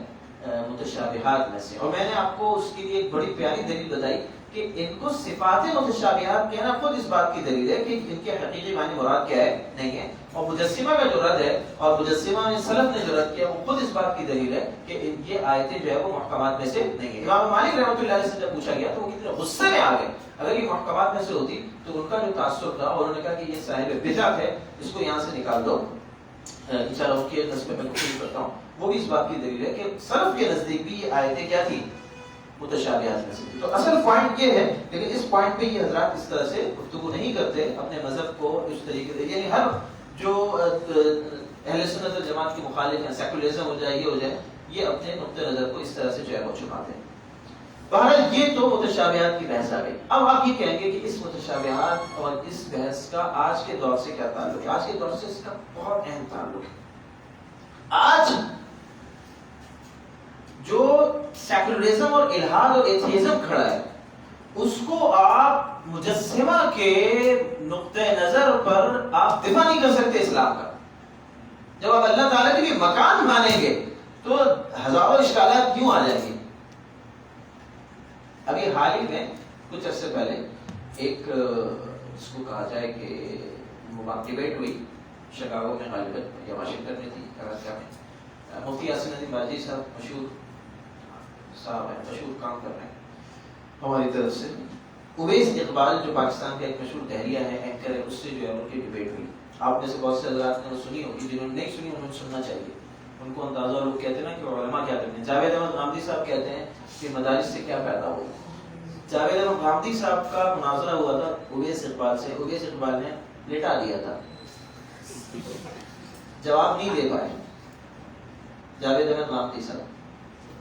Speaker 1: متشابہات میں سے. اور میں نے آپ کو اس کے لیے ایک بڑی پیاری دلیل بتائی کہ ان کو صفات متشابہات کہنا خود اس بات کی دلیل ہے کہ ان کے حقیقی معنی مراد کیا ہے نہیں ہے. اور مجسمہ کا جو رد ہے اور مجسمہ نے سلف نے جو رد کیا وہ خود اس بات کی دلیل ہے کہ یہ آیتیں جو ہے وہ محکمات میں سے نہیں ہیں. امام مالک رحمۃ اللہ علیہ سے جب پوچھا گیا تو وہ کتنے غصے میں آ گئے. اگر یہ محکمات میں سے ہوتی تو ان کا جو تعصب تھا اور انہوں نے کہا کہ یہ صاحب بدعت ہے، اس کو یہاں سے نکال دو. انشاءاللہ ان کے نسبت میں گفتگو کرتا ہوں. وہ بھی اس بات کی دلیل ہے کہ سلف کے نزدیک بھی یہ آیتیں کیا تھی متشابہات میں سے. تو اصل پوائنٹ یہ ہے، لیکن اس پوائنٹ پہ یہ حضرات اس طرح سے گفتگو نہیں کرتے اپنے مذہب کو اس طریقے سے. یعنی ہر جو اہل سنت والجماعت کے مخالف ہیں، سیکولرزم ہو جائے یہ ہو جائے، یہ اپنے نقطہ نظر کو اس طرح سے جو ہے وہ چھپاتے ہیں. بہرحال یہ تو متشابہات کی بحث آ گئی. اب آپ یہ کہیں گے کہ اس متشابہات اور اس بحث کا آج کے دور سے کیا تعلق ہے؟ آج کے دور سے اس کا بہت اہم تعلق ہے. آج جو سیکولرزم اور الحاد اور ایتھیزم کھڑا ہے اس کو آپ مجسمہ کے نقطہ نظر پر آپ دفاع نہیں کر سکتے اسلام کا. جب آپ اللہ تعالیٰ کے بھی مکان مانیں گے تو ہزاروں اشکالات کیوں آ جائیں گے. ابھی حال ہی میں کچھ عرصے پہلے ایک جس کو کہا جائے کہ ڈیبیٹ ہوئی شکاگو میں غالباً یا واشنگٹن میں تھی کراچی میں. مفتی یاسین ندیم باجی صاحب مشہور صاحب ہیں، مشہور کام کر رہے ہیں ہماری طرف سے. اویس اقبال جو پاکستان کا ایک مشہور دہریہ ہے، اینکر ہے، اس سے جو ہے ان کی ڈیبیٹ ہوئی. آپ میں سے بہت سے حضرات نے وہ سنی ہوگی، جنہوں نے نہیں سنی انہوں نے سننا چاہیے. ان کو اندازہ لوگ کہتے ہیں نا کہ علماء کیا کرتے ہیں. جاوید احمد غامدی صاحب کہتے ہیں کہ مدارس سے کیا پیدا ہوا. جاوید احمد غامدی صاحب کا مناظرہ ہوا تھا اویس اقبال سے. اویس اقبال نے لٹا دیا تھا، جواب نہیں دے پائے جاوید احمد غامدی صاحب.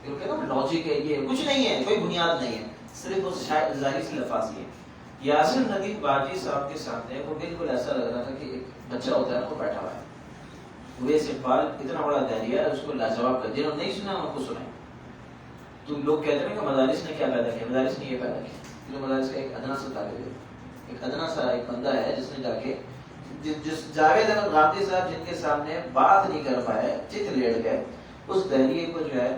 Speaker 1: کیونکہ نا لاجک ہے، یہ کچھ نہیں ہے، کوئی بنیاد نہیں ہے، صرف وہ ظاہری سی لفاظ یہ. یاسین ندیم باجی صاحب کے سامنے وہ بالکل ایسا لگ رہا تھا کہ ایک بچہ ہوتا ہے وہ بیٹھا ہوا ہے. اویس اقبال اتنا بڑا دہریہ ہے، اس کو لاجواب کر. جنہوں نے نہیں سنا ان کو سنائیں. تو لوگ کہتے ہیں کہ مدارس نے کیا پیدا کیا. مدارس نے یہ پیدا کیا کہ مدارس کا ایک ادنا سا طالب علم، ایک ادنا سا ایک بندہ ہے جس نے جا کے جس جاوید احمد غامدی صاحب جن کے سامنے بات نہیں کر پائے، چت لیٹ گئے اس دہریے کو جو ہے.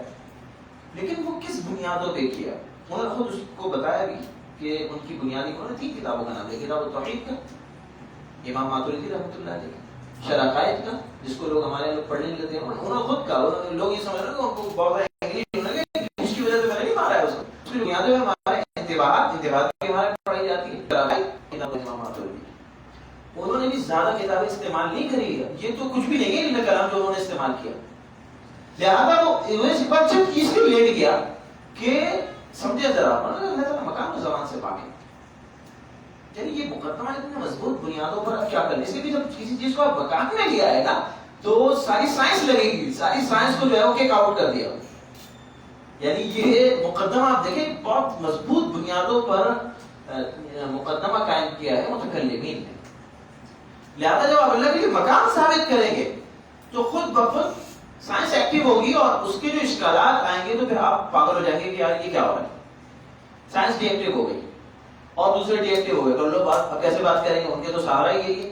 Speaker 1: لیکن وہ کس بنیادوں پہ کیا؟ انہوں نے خود اس کو بتایا بھی کہ ان کی بنیادی انہوں نے تین کتابوں کا نام لیا. کتاب التوحید کا امام ماتوریدی رحمۃ اللہ علیہ، شرح عقائد کا جس کو لوگ ہمارے لوگ پڑھنے لگتے ہیں. انہوں نے خود کہا، لوگ یہ سمجھ رہے ہیں کہ ان کو بہت انگلش اس کی وجہ سے میں نے نہیں مارا ہے اس کو. اس کی بنیادوں میں ہمارے انتباہات کی ہمارے پڑھائی جاتی ہے. کتاب امام ماتوریدی انہوں نے بھی زیادہ کتابیں استعمال نہیں کری. یہ تو کچھ بھی نہیں ہے علم کلام جو انہوں نے استعمال کیا. لہٰذا وہ جب اس لیے لیٹ گیا کہ سمجھے ذرا اللہ تعالیٰ مکان و زمان سے پاک ہے. یعنی یہ مقدمہ اتنے مضبوط بنیادوں پر اب کیا کریں. اس لیے جب کسی چیز کو آپ مکان میں لیا ہے نا تو ساری سائنس لگے گی، ساری سائنس کو جو ہے وہ کیک آؤٹ کر دیا. یعنی یہ مقدمہ آپ دیکھیں بہت مضبوط بنیادوں پر مقدمہ قائم کیا ہے متکلمین نے. لہذا جب آپ اللہ کے لیے مکان ثابت کریں گے تو خود بخود سائنس ایکٹیو ہوگی اور اس کے جو اشکالات آئیں گے تو پھر آپ پاگل ہو جائیں گے کہ یار یہ کیا ہو رہا ہے. سائنس ڈی ایکٹیو ہو گئی اور دوسرے ڈی ایکٹیو ہو گئے تو لوگ اب کیسے بات کریں گے، ان کے تو سہارا ہی ہے.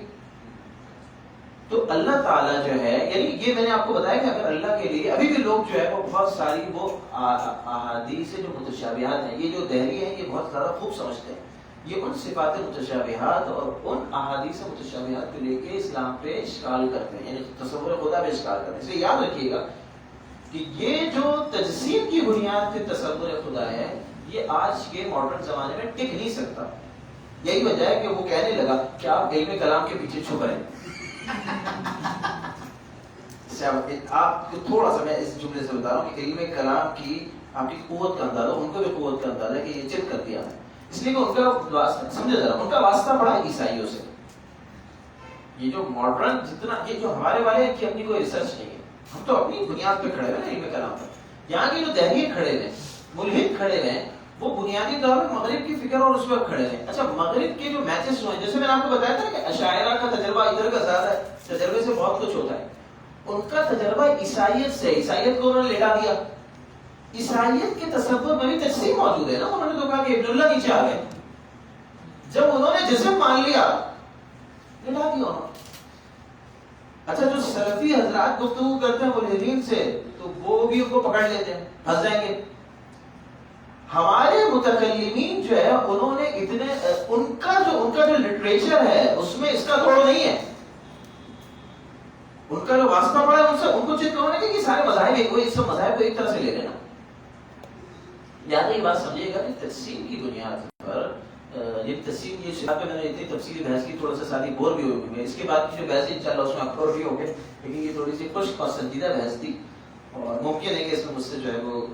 Speaker 1: تو اللہ تعالیٰ جو ہے، یعنی یہ میں نے آپ کو بتایا کہ اگر اللہ کے لیے ابھی بھی لوگ جو ہے وہ بہت ساری وہ احادیث جو متشابہات ہیں، یہ جو دہریے ہیں یہ بہت زیادہ خوب سمجھتے ہیں. یہ ان صفات متشابہات اور ان احادیث متشابہات کو لے کے اسلام پہ اشکال کرتے ہیں، یعنی تصور خدا پہ اشکال کرتے ہیں. اسے یاد رکھیے گا کہ یہ جو تجسیم کی بنیاد پہ تصور خدا ہے یہ آج کے ماڈرن زمانے میں ٹک نہیں سکتا. یہی وجہ ہے کہ وہ کہنے لگا کہ آپ علم کلام کے پیچھے چھپ رہے ہیں. آپ کو تھوڑا سا میں اس جملے سے بتا رہا ہوں کہ علم کلام کی آپ کی قوت کا اندازہ، ان کو بھی قوت کا اندازہ ہے کہ یہ چت کر دیا ہے، اس لیے کہ ان کا سمجھے ذرا ان کا واسطہ پڑا عیسائیوں سے. یہ جو ماڈرن جتنا یہ جو ہمارے والے ہیں کہ اپنی کوئی ریسرچ نہیں ہے، ہم تو اپنی بنیاد پہ کھڑے ہوئے ہیں علم کلام پر. یہاں کے جو دہریے کھڑے ہوئے ملحد کھڑے ہوئے ہیں وہ بنیادی طور پر مغرب کی فکر اور اس وقت کھڑے ہیں. اچھا مغرب کے جو میچز ہوئے ہیں جیسے میں نے آپ کو بتایا تھا کہ اشاعرہ کا تجربہ ادھر کا زیادہ ہے، تجربے سے بہت کچھ ہوتا ہے. ان کا تجربہ عیسائیت سے، عیسائیت کو انہوں نے لٹا دیا. عیسائیت کے تصور میں بھی تجسیم موجود ہے نا. انہوں نے تو کہا کہ ابن اللہ نیچے آ گئے. جب انہوں نے جسم مان لیا لٹا دیا انہوں نے. اچھا جو سلفی حضرات گفتگو کرتے ہیں ملحدین سے تو وہ بھی ان کو پکڑ لیتے ہیں، پھنس جائیں گے. ہمارے متکلمین جو ہے انہوں نے اتنے ان کا جو لٹریچر ہے اس میں اس کا توڑ نہیں ہے. ان کا جو واسطہ پڑا ہے ان سے ان کو چیز کرنے کہ یہ سارے مذاہب ایک ہوئے، سب مذاہب کو ایک طرح سے لے لینا. لہٰذا یہ بات سمجھیے گا کہ تقسیم کی بنیاد پر یہ تقسیم یہ شاید میں نے اتنی تفصیلی بحث کی تھوڑا سا ساتھی بور بھی ہوئی میں. اس کے بعد کی جو بحث انشاءاللہ اس میں اکبر بھی ہو گئے، لیکن یہ تھوڑی سی خشک اور سنجیدہ بحث تھی اور ممکن ہے کہ اس میں مجھ سے جو ہے وہ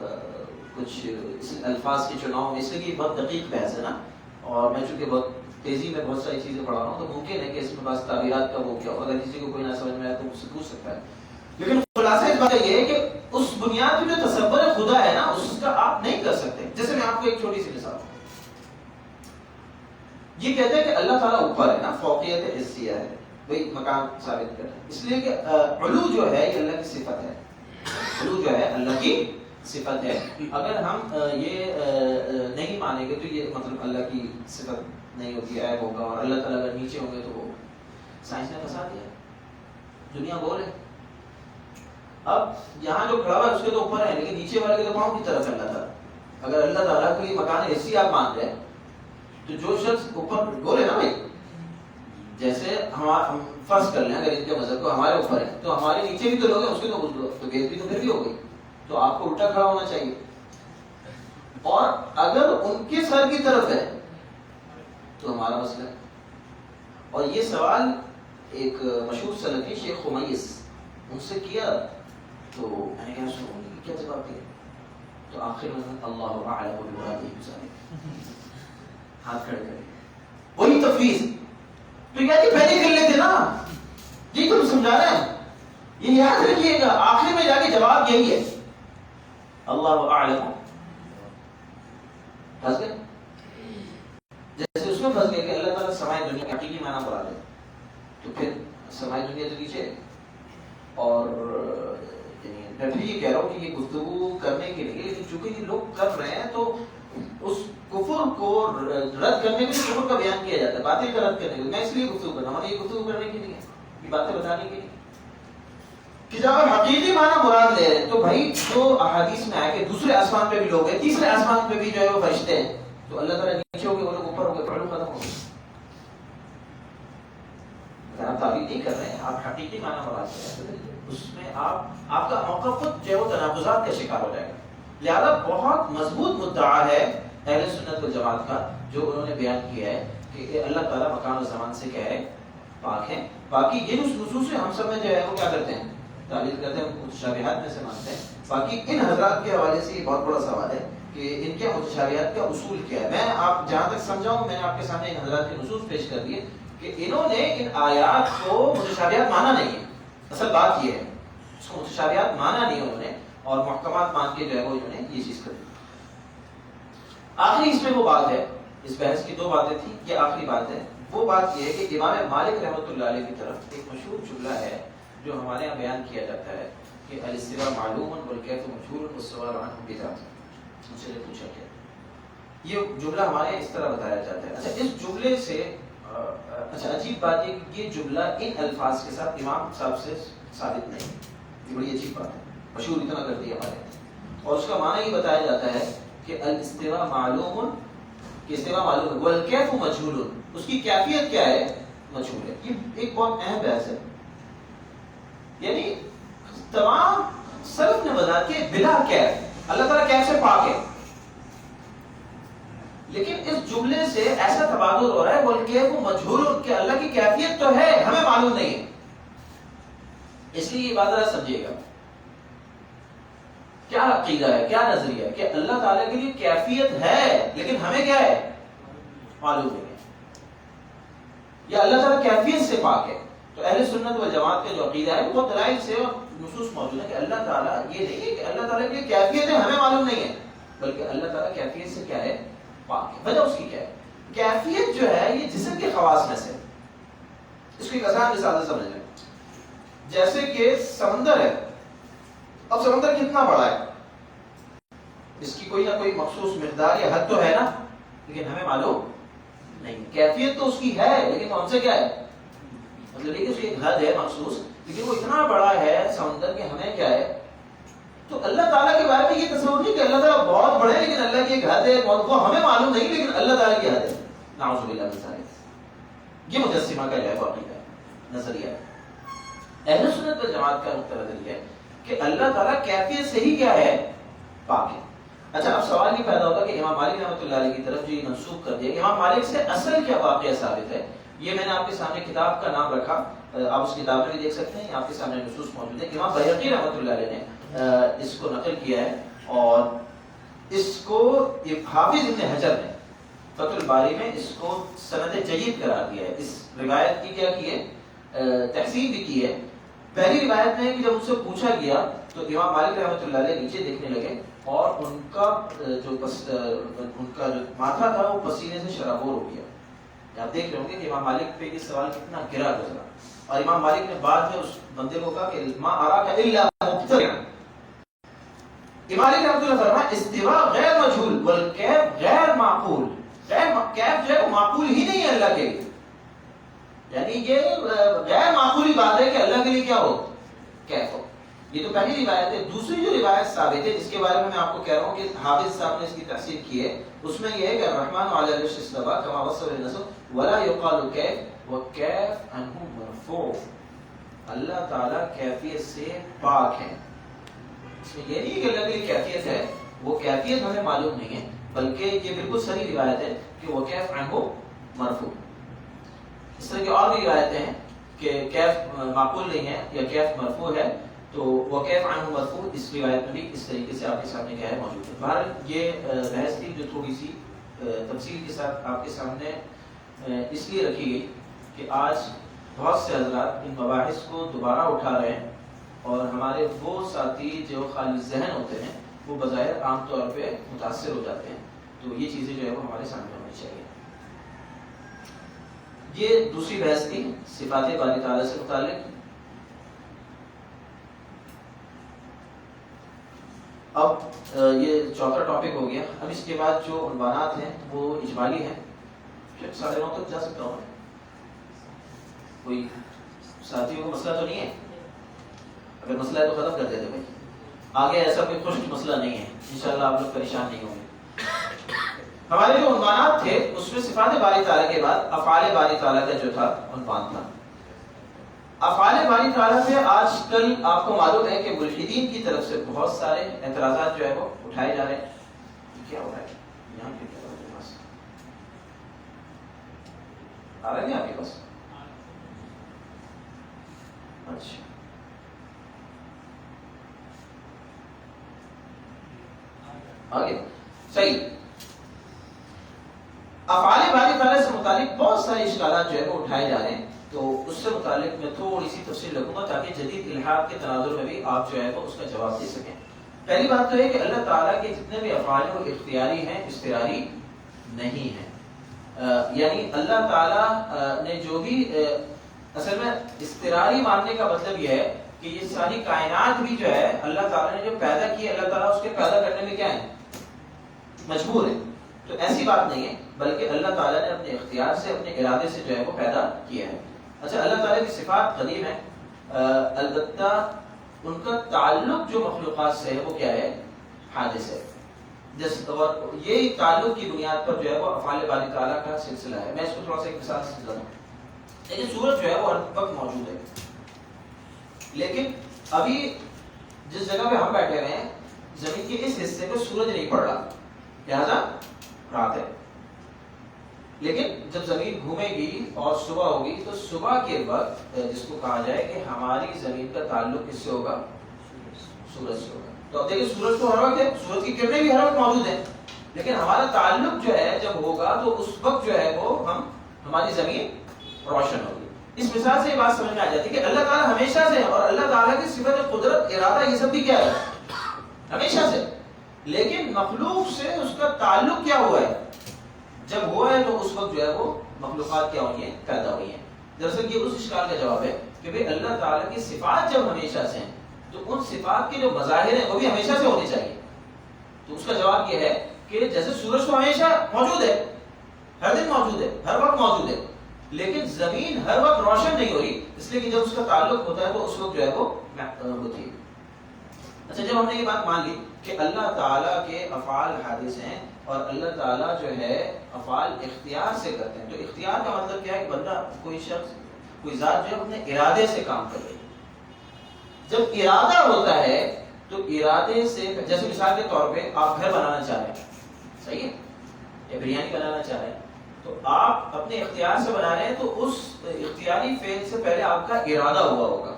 Speaker 1: کچھ الفاظ کے چناؤ میں، اس لیے کہ بہت دقیق بحث ہے نا اور میں چونکہ بہت تیزی میں بہت ساری چیزیں پڑھا رہا ہوں تو ممکن ہے کہ اس میں بس تعبیرات کا وہ کیا ہو، اگر کسی کو کوئی نہ سمجھ میں آئے تو مجھ سے پوچھ سکتا ہے. لیکن خلاصہ اس بات یہ ہے کہ اس بنیاد پہ جو تصور خدا ہے نا اس کا آپ نہیں کر سکتے. جیسے میں آپ کو ایک چھوٹی سی مثال یہ کہتے ہیں کہ اللہ تعالیٰ اوپر ہے نا، فوقیت حسیہ ہے، وہی مقام ثابت کرتا ہے. اس لیے کہ علو جو ہے یہ اللہ کی صفت ہے. علو جو ہے اللہ کی صفت ہے. اگر ہم یہ نہیں مانیں گے تو یہ مطلب اللہ کی صفت نہیں ہوتی، عیب ہوگا. اور اللہ تعالیٰ اگر نیچے ہوں گے تو وہ سائنس نے پھنسا دیا. دنیا گول ہے. اب یہاں جو کھڑا ہوا ہے اس کے تو اوپر ہے لیکن نیچے والے کے تو پاؤں کی طرف ہے اللہ تعالیٰ. اگر اللہ تعالیٰ کو یہ مکان ایسی آپ مان رہے ہیں تو جو شخص اوپر گول ہے نا بھائی، جیسے ہم فرض کر لیں اگر ان کے مذہب کو ہمارے اوپر ہے تو ہمارے نیچے بھی تو لوگ ہیں، اس کے تو بےعزتی تو پھر بھی ہو گئی. تو آپ کو الٹا کھڑا ہونا چاہیے. اور اگر ان کے سر کی طرف ہے تو ہمارا مسئلہ ہے. اور یہ سوال ایک مشہور سلفی شیخ خمیس ان سے کیا تو میں نے کہا سنو کیا جواب دیا تو آخر میں اللہ اعلم بمرادہ ہاتھ کھڑے کرے وہی تفویض. تو یعنی پہلے کر لیتے نا جی تم سمجھا رہے ہیں. یہ یاد رکھیے گا آخر میں جا کے جواب یہی ہے اللہ اعلم. پھنس گئے جیسے اس میں پھنس گئے کہ اللہ تعالیٰ سمائی دنیا کا حقیقی معنی بڑھا دے تو پھر سمائی دنیا تو نیچے. اور میں پھر یہ کہہ رہا ہوں کہ یہ گفتگو کرنے کے لیے لیکن چونکہ یہ لوگ کر رہے ہیں تو اس کفر کو رد کرنے کے لیے کفر کا بیان کیا جاتا ہے، باطل کا رد کرنے کے لیے. میں اس لیے گفتگو کر رہا ہوں، یہ گفتگو کرنے کی نہیں ہے، یہ باتیں بتانے کی نہیں کہ جب آپ حقیقی معنی مراد لے رہے ہیں تو بھائی جو احادیث میں آئے کہ دوسرے آسمان پہ بھی لوگ ہیں، تیسرے آسمان پہ بھی جو ہے وہ فرشتے ہیں تو اللہ تعالیٰ نیچے ہو گئے وہ لوگ اوپر ہو گئے، پڑھو ختم ہو گئے. اگر آپ تعبیر نہیں کر رہے ہیں آپ حقیقی معنی مراد لے رہے ہیں اس میں آپ کا موقف خود جو ہے وہ تناقضات کا شکار ہو جائے گا. لہذا بہت مضبوط مدعا ہے اہل سنت والجماعت کا جو انہوں نے بیان کیا ہے کہ اللہ تعالیٰ مکان و زمان سے کیا ہے پاک ہے. باقی یہ نصوص ہم سب میں جو ہے وہ کیا کرتے ہیں تعبیر کرتے ہیں متشابہات میں سے مانتے ہیں. باقی ان حضرات کے حوالے سے یہ بہت بڑا سوال ہے کہ ان کے متشابہات کا اصول کیا ہے. میں آپ جہاں تک سمجھاؤں میں نے آپ کے سامنے ان حضرات کے نصوص پیش کر دیے کہ انہوں نے ان آیات کو متشابہات مانا نہیں ہے. اصل بات یہ ہے اس کو متشابہات مانا نہیں انہوں نے اور محکمات مان کے جو ہے وہ انہوں نے یہ چیز کر دی. آخری اس میں وہ بات ہے، اس بحث کی دو باتیں تھیں، یہ آخری بات ہے. وہ بات یہ ہے کہ امام مالک رحمۃ اللہ علیہ کی طرف ایک مشہور جملہ ہے جو ہمارے یہاں بیان کیا جاتا ہے کہ الاستواء معلوم والکیف مجہول والسؤال عنہ بدعہ. مجھ سے پوچھا کیا یہ جملہ ہمارے یہاں اس طرح بتایا جاتا ہے. اچھا اس جملے سے اچھا عجیب بات یہ کہ یہ جملہ ان الفاظ کے ساتھ امام صاحب سے ثابت نہیں. یہ بڑی عجیب بات ہے، مشہور اتنا کر دیا ہمارے. اور اس کا معنی یہ بتایا جاتا ہے کہ الاستواء معلوم کہ استواء معلوم ہے والکیف مجہول، اس کی کیفیت کیا ہے مجہول ہے. یہ ایک بہت اہم بحث ہے. یعنی تمام سلف نے بتا کہ بلا کیف اللہ تعالیٰ کیف سے پاک ہے، لیکن اس جملے سے ایسا تبادل ہو رہا ہے والکیف مجہول کہ اللہ کی کیفیت تو ہے ہمیں معلوم نہیں ہے. اس لیے یہ بات ذرا سمجھیے گا، کیا عقیدہ ہے، کیا نظریہ ہے کہ اللہ تعالیٰ کے لیے کیفیت ہے لیکن ہمیں کیا ہے معلوم نہیں ہے، یا اللہ تعالیٰ کیفیت سے پاک ہے. تو اہل سنت و جماعت کا جو عقیدہ ہے وہ دلائل سے اور نصوص موجود ہے کہ اللہ تعالیٰ یہ نہیں ہے کہ اللہ تعالیٰ کی کیفیت ہے ہمیں معلوم نہیں ہے، بلکہ اللہ تعالیٰ کیفیت سے کیا ہے پاک ہے. وجہ اس کی کیا ہے؟ کیفیت جو ہے یہ جسم کے خواص میں سے، اس کی ایک آسان مثال سے سمجھ لیں. جیسے کہ سمندر ہے، اب سمندر کتنا بڑا ہے، اس کی کوئی نہ کوئی مخصوص مقدار یا حد تو ہے نا، لیکن ہمیں معلوم نہیں. کیفیت تو اس کی ہے لیکن ہم سے کیا ہے، مطلب یہ کہ اس کی ایک حد ہے مخصوص، لیکن وہ اتنا بڑا ہے سمندر کہ ہمیں کیا ہے. تو اللہ تعالیٰ کے بارے میں یہ تصور نہیں کہ اللہ تعالیٰ بہت بڑے لیکن اللہ کی ایک حد ہے، وہ ہمیں معلوم نہیں لیکن اللہ تعالیٰ کی حد ہے. نعوذ باللہ من ذالک. یہ مجسمہ کا جو ہے عقیدہ ہے، نظریہ ہے. اہل سنت و جماعت کا نقطہ نظر ہے کہ اللہ تعالیٰ کیفیت سے ہی کیا ہے پاک ہے. اچھا اب سوال یہ پیدا ہوگا کہ امام مالک رحمۃ اللہ علیہ کی طرف جو یہ منسوخ کر دیا، امام مالک سے اصل کیا واقعہ ثابت ہے. یہ میں نے آپ کے سامنے کتاب کا نام رکھا، آپ اس کتاب میں بھی دیکھ سکتے ہیں، آپ کے سامنے نصوص موجود ہے. امام بہقی رحمۃ اللہ علیہ نے اس کو نقل کیا ہے، اور اس کو حافظ ابن حجر نے فتح الباری میں اس کو سند جید قرار دیا ہے. اس روایت کی کیا کی ہے، تحسین بھی کی ہے. پہلی روایت میں کہ جب ان سے پوچھا گیا تو امام مالک رحمۃ اللہ علیہ نیچے دیکھنے لگے اور ان کا جو ماتھا تھا وہ پسینے سے شرابور ہو گیا. آپ دیکھ رہے ہوں گے کہ امام مالک پہ یہ سوال کتنا گرا گزرا، اور امام مالک نے بعد میں اس بندے کو کہا کہ ما اراک الا مبتدعا. امام مالک رحمۃ اللہ فرمایا استواء غیر مجہول والکیف غیر معقول. کیف جو ہے وہ معقول ہی نہیں ہے اللہ کے لیے، یعنی یہ غیر معقولی بات ہے کہ اللہ کے لیے کیا ہو، کیف ہو. یہ تو پہلی روایت ہے. دوسری جو روایت ثابت ہے جس کے بارے میں آپ کو کہہ رہا ہوں کہ حافظ صاحب نے اس کی تفسیر کی ہے، اس میں یہ ہے کہ الرحمن علی العرش استوى كما وصف النص ولا يقال كيف وكيف عنه مرفوع. اللہ تعالیٰ کیفیت سے پاک ہے. اس میں یہ نہیں کہ اللہ کی کیفیت ہے، وہ کیفیت ہمیں معلوم نہیں ہے، بلکہ یہ بالکل صحیح روایت ہے کہ وكيف عنه مرفوع. اس طرح کی اور بھی روایتیں ہیں کہ کیف معقول نہیں ہے یا کیف مرفوع ہے، تو وکیف عنہ مرفوع اس روایت میں بھی اس طریقے سے آپ کے سامنے کیا ہے موجود ہے. بہرحال یہ بحث تھی جو تھوڑی سی تفصیل کے ساتھ آپ کے سامنے اس لیے رکھی گئی کہ آج بہت سے حضرات ان مباحث کو دوبارہ اٹھا رہے ہیں، اور ہمارے وہ ساتھی جو خالی ذہن ہوتے ہیں وہ بظاہر عام طور پہ متاثر ہو جاتے ہیں. تو یہ چیزیں جو ہے وہ ہمارے سامنے ہونی چاہیے. یہ دوسری بحث تھی صفات باری تعالیٰ سے متعلق. اب یہ چوتھا ٹاپک ہو گیا. اب اس کے بعد جو عنوانات ہیں وہ اجمالی ہیں. 9:30 تک جا سکتا ہوں. کوئی ساتھیوں کو مسئلہ تو نہیں ہے؟ اگر مسئلہ ہے تو ختم کر دیتے بھائی. آگے ایسا کوئی خشک مسئلہ نہیں ہے، انشاءاللہ آپ لوگ پریشان نہیں ہوں گے. ہمارے جو عنوانات تھے اس میں صفات باری تعالیٰ کے بعد افعال باری تعالیٰ کا جو تھا عنوان تھا. افعال باری تعالیٰ سے آج کل آپ کو معلوم ہے کہ ملحدین کی طرف سے بہت سارے اعتراضات جو ہے وہ اٹھائے جا رہے ہیں. کیا ہو رہا ہے یہاں پہ؟ آ رہا ہے آپ کے پاس؟ اچھا آگے صحیح. افعال باری تعالیٰ سے متعلق بہت سارے اشکالات جو ہے وہ اٹھائے جا رہے ہیں، تو اس سے متعلق میں تھوڑی سی تفصیل رکھوں گا تاکہ جدید الحاد کے تناظر میں بھی آپ جو ہے وہ اس کا جواب دے سکیں. پہلی بات تو ہے کہ اللہ تعالیٰ کے جتنے بھی افعال ہیں وہ اختیاری ہیں، استراری نہیں ہیں. یعنی اللہ تعالیٰ نے جو بھی اصل میں استراری ماننے کا مطلب یہ ہے کہ یہ ساری کائنات بھی جو ہے اللہ تعالیٰ نے جو پیدا کی ہے، اللہ تعالیٰ اس کے پیدا کرنے میں کیا ہے، مجبور ہے. تو ایسی بات نہیں ہے، بلکہ اللہ تعالیٰ نے اپنے اختیار سے اپنے ارادے سے جو ہے وہ پیدا کیا ہے. اچھا اللہ تعالیٰ کی صفات قدیم ہے، البتہ ان کا تعلق جو مخلوقات سے ہے وہ کیا ہے، حادث ہے. اور یہی تعلق کی بنیاد پر جو ہے وہ افعال باری تعالیٰ کا سلسلہ ہے. میں اس کو تھوڑا سا ایک مثال سے سمجھاتا ہوں. لیکن سورج جو ہے وہ ہر وقت موجود ہے، لیکن ابھی جس جگہ پہ ہم بیٹھے ہوئے ہیں زمین کے اس حصے پہ سورج نہیں پڑ رہا، لہذا رات ہے. لیکن جب زمین گھومے گی اور صبح ہوگی تو صبح کے وقت جس کو کہا جائے کہ ہماری زمین کا تعلق کس سے ہوگا؟ سورج سے ہوگا. تو اب دیکھیں سورج تو ہر وقت ہے, سورج کی کرنیں بھی ہر وقت موجود ہیں, لیکن ہمارا تعلق جو ہے جب ہوگا تو اس وقت جو ہے وہ ہماری زمین روشن ہوگی. اس مثال سے یہ بات سمجھ میں آ جاتی ہے کہ اللہ تعالیٰ ہمیشہ سے ہے, اور اللہ تعالیٰ کی صفت قدرت, ارادہ, یہ سب بھی کیا ہے؟ ہمیشہ سے. لیکن مخلوق سے اس کا تعلق کیا ہوا ہے؟ جب ہوا ہے تو اس وقت جو ہے وہ مخلوقات کیا ہوئی ہیں؟ پیدا ہوئی ہیں. دراصل یہ اس اشکال کا جواب ہے کہ بھئی اللہ تعالیٰ کی صفات جب ہمیشہ سے ہیں تو ان صفات کے جو مظاہر ہیں وہ بھی ہمیشہ سے ہونے چاہیے. تو اس کا جواب یہ ہے کہ جیسے سورج تو ہمیشہ موجود ہے, ہر دن موجود ہے, ہر وقت موجود ہے, لیکن زمین ہر وقت روشن نہیں ہو رہی, اس لیے کہ جب اس کا تعلق ہوتا ہے تو اس وقت جو ہے وہ ہوتی ہے. اچھا, جب ہم نے یہ بات مان لی کہ اللہ تعالیٰ کے افعال حادث ہیں اور اللہ تعالیٰ جو ہے افعال اختیار سے کرتے ہیں, تو اختیار کا مطلب کیا ہے کہ بندہ, کوئی شخص, کوئی ذات جو ہے اپنے ارادے سے کام کر رہی ہے. جب ارادہ ہوتا ہے تو ارادے سے, جیسے مثال کے طور پہ آپ گھر بنانا چاہ رہے ہیں, صحیح ہے, یا بریانی بنانا چاہ رہے ہیں, تو آپ اپنے اختیار سے بنا رہے ہیں, تو اس اختیاری فعل سے پہلے آپ کا ارادہ ہوا ہوگا,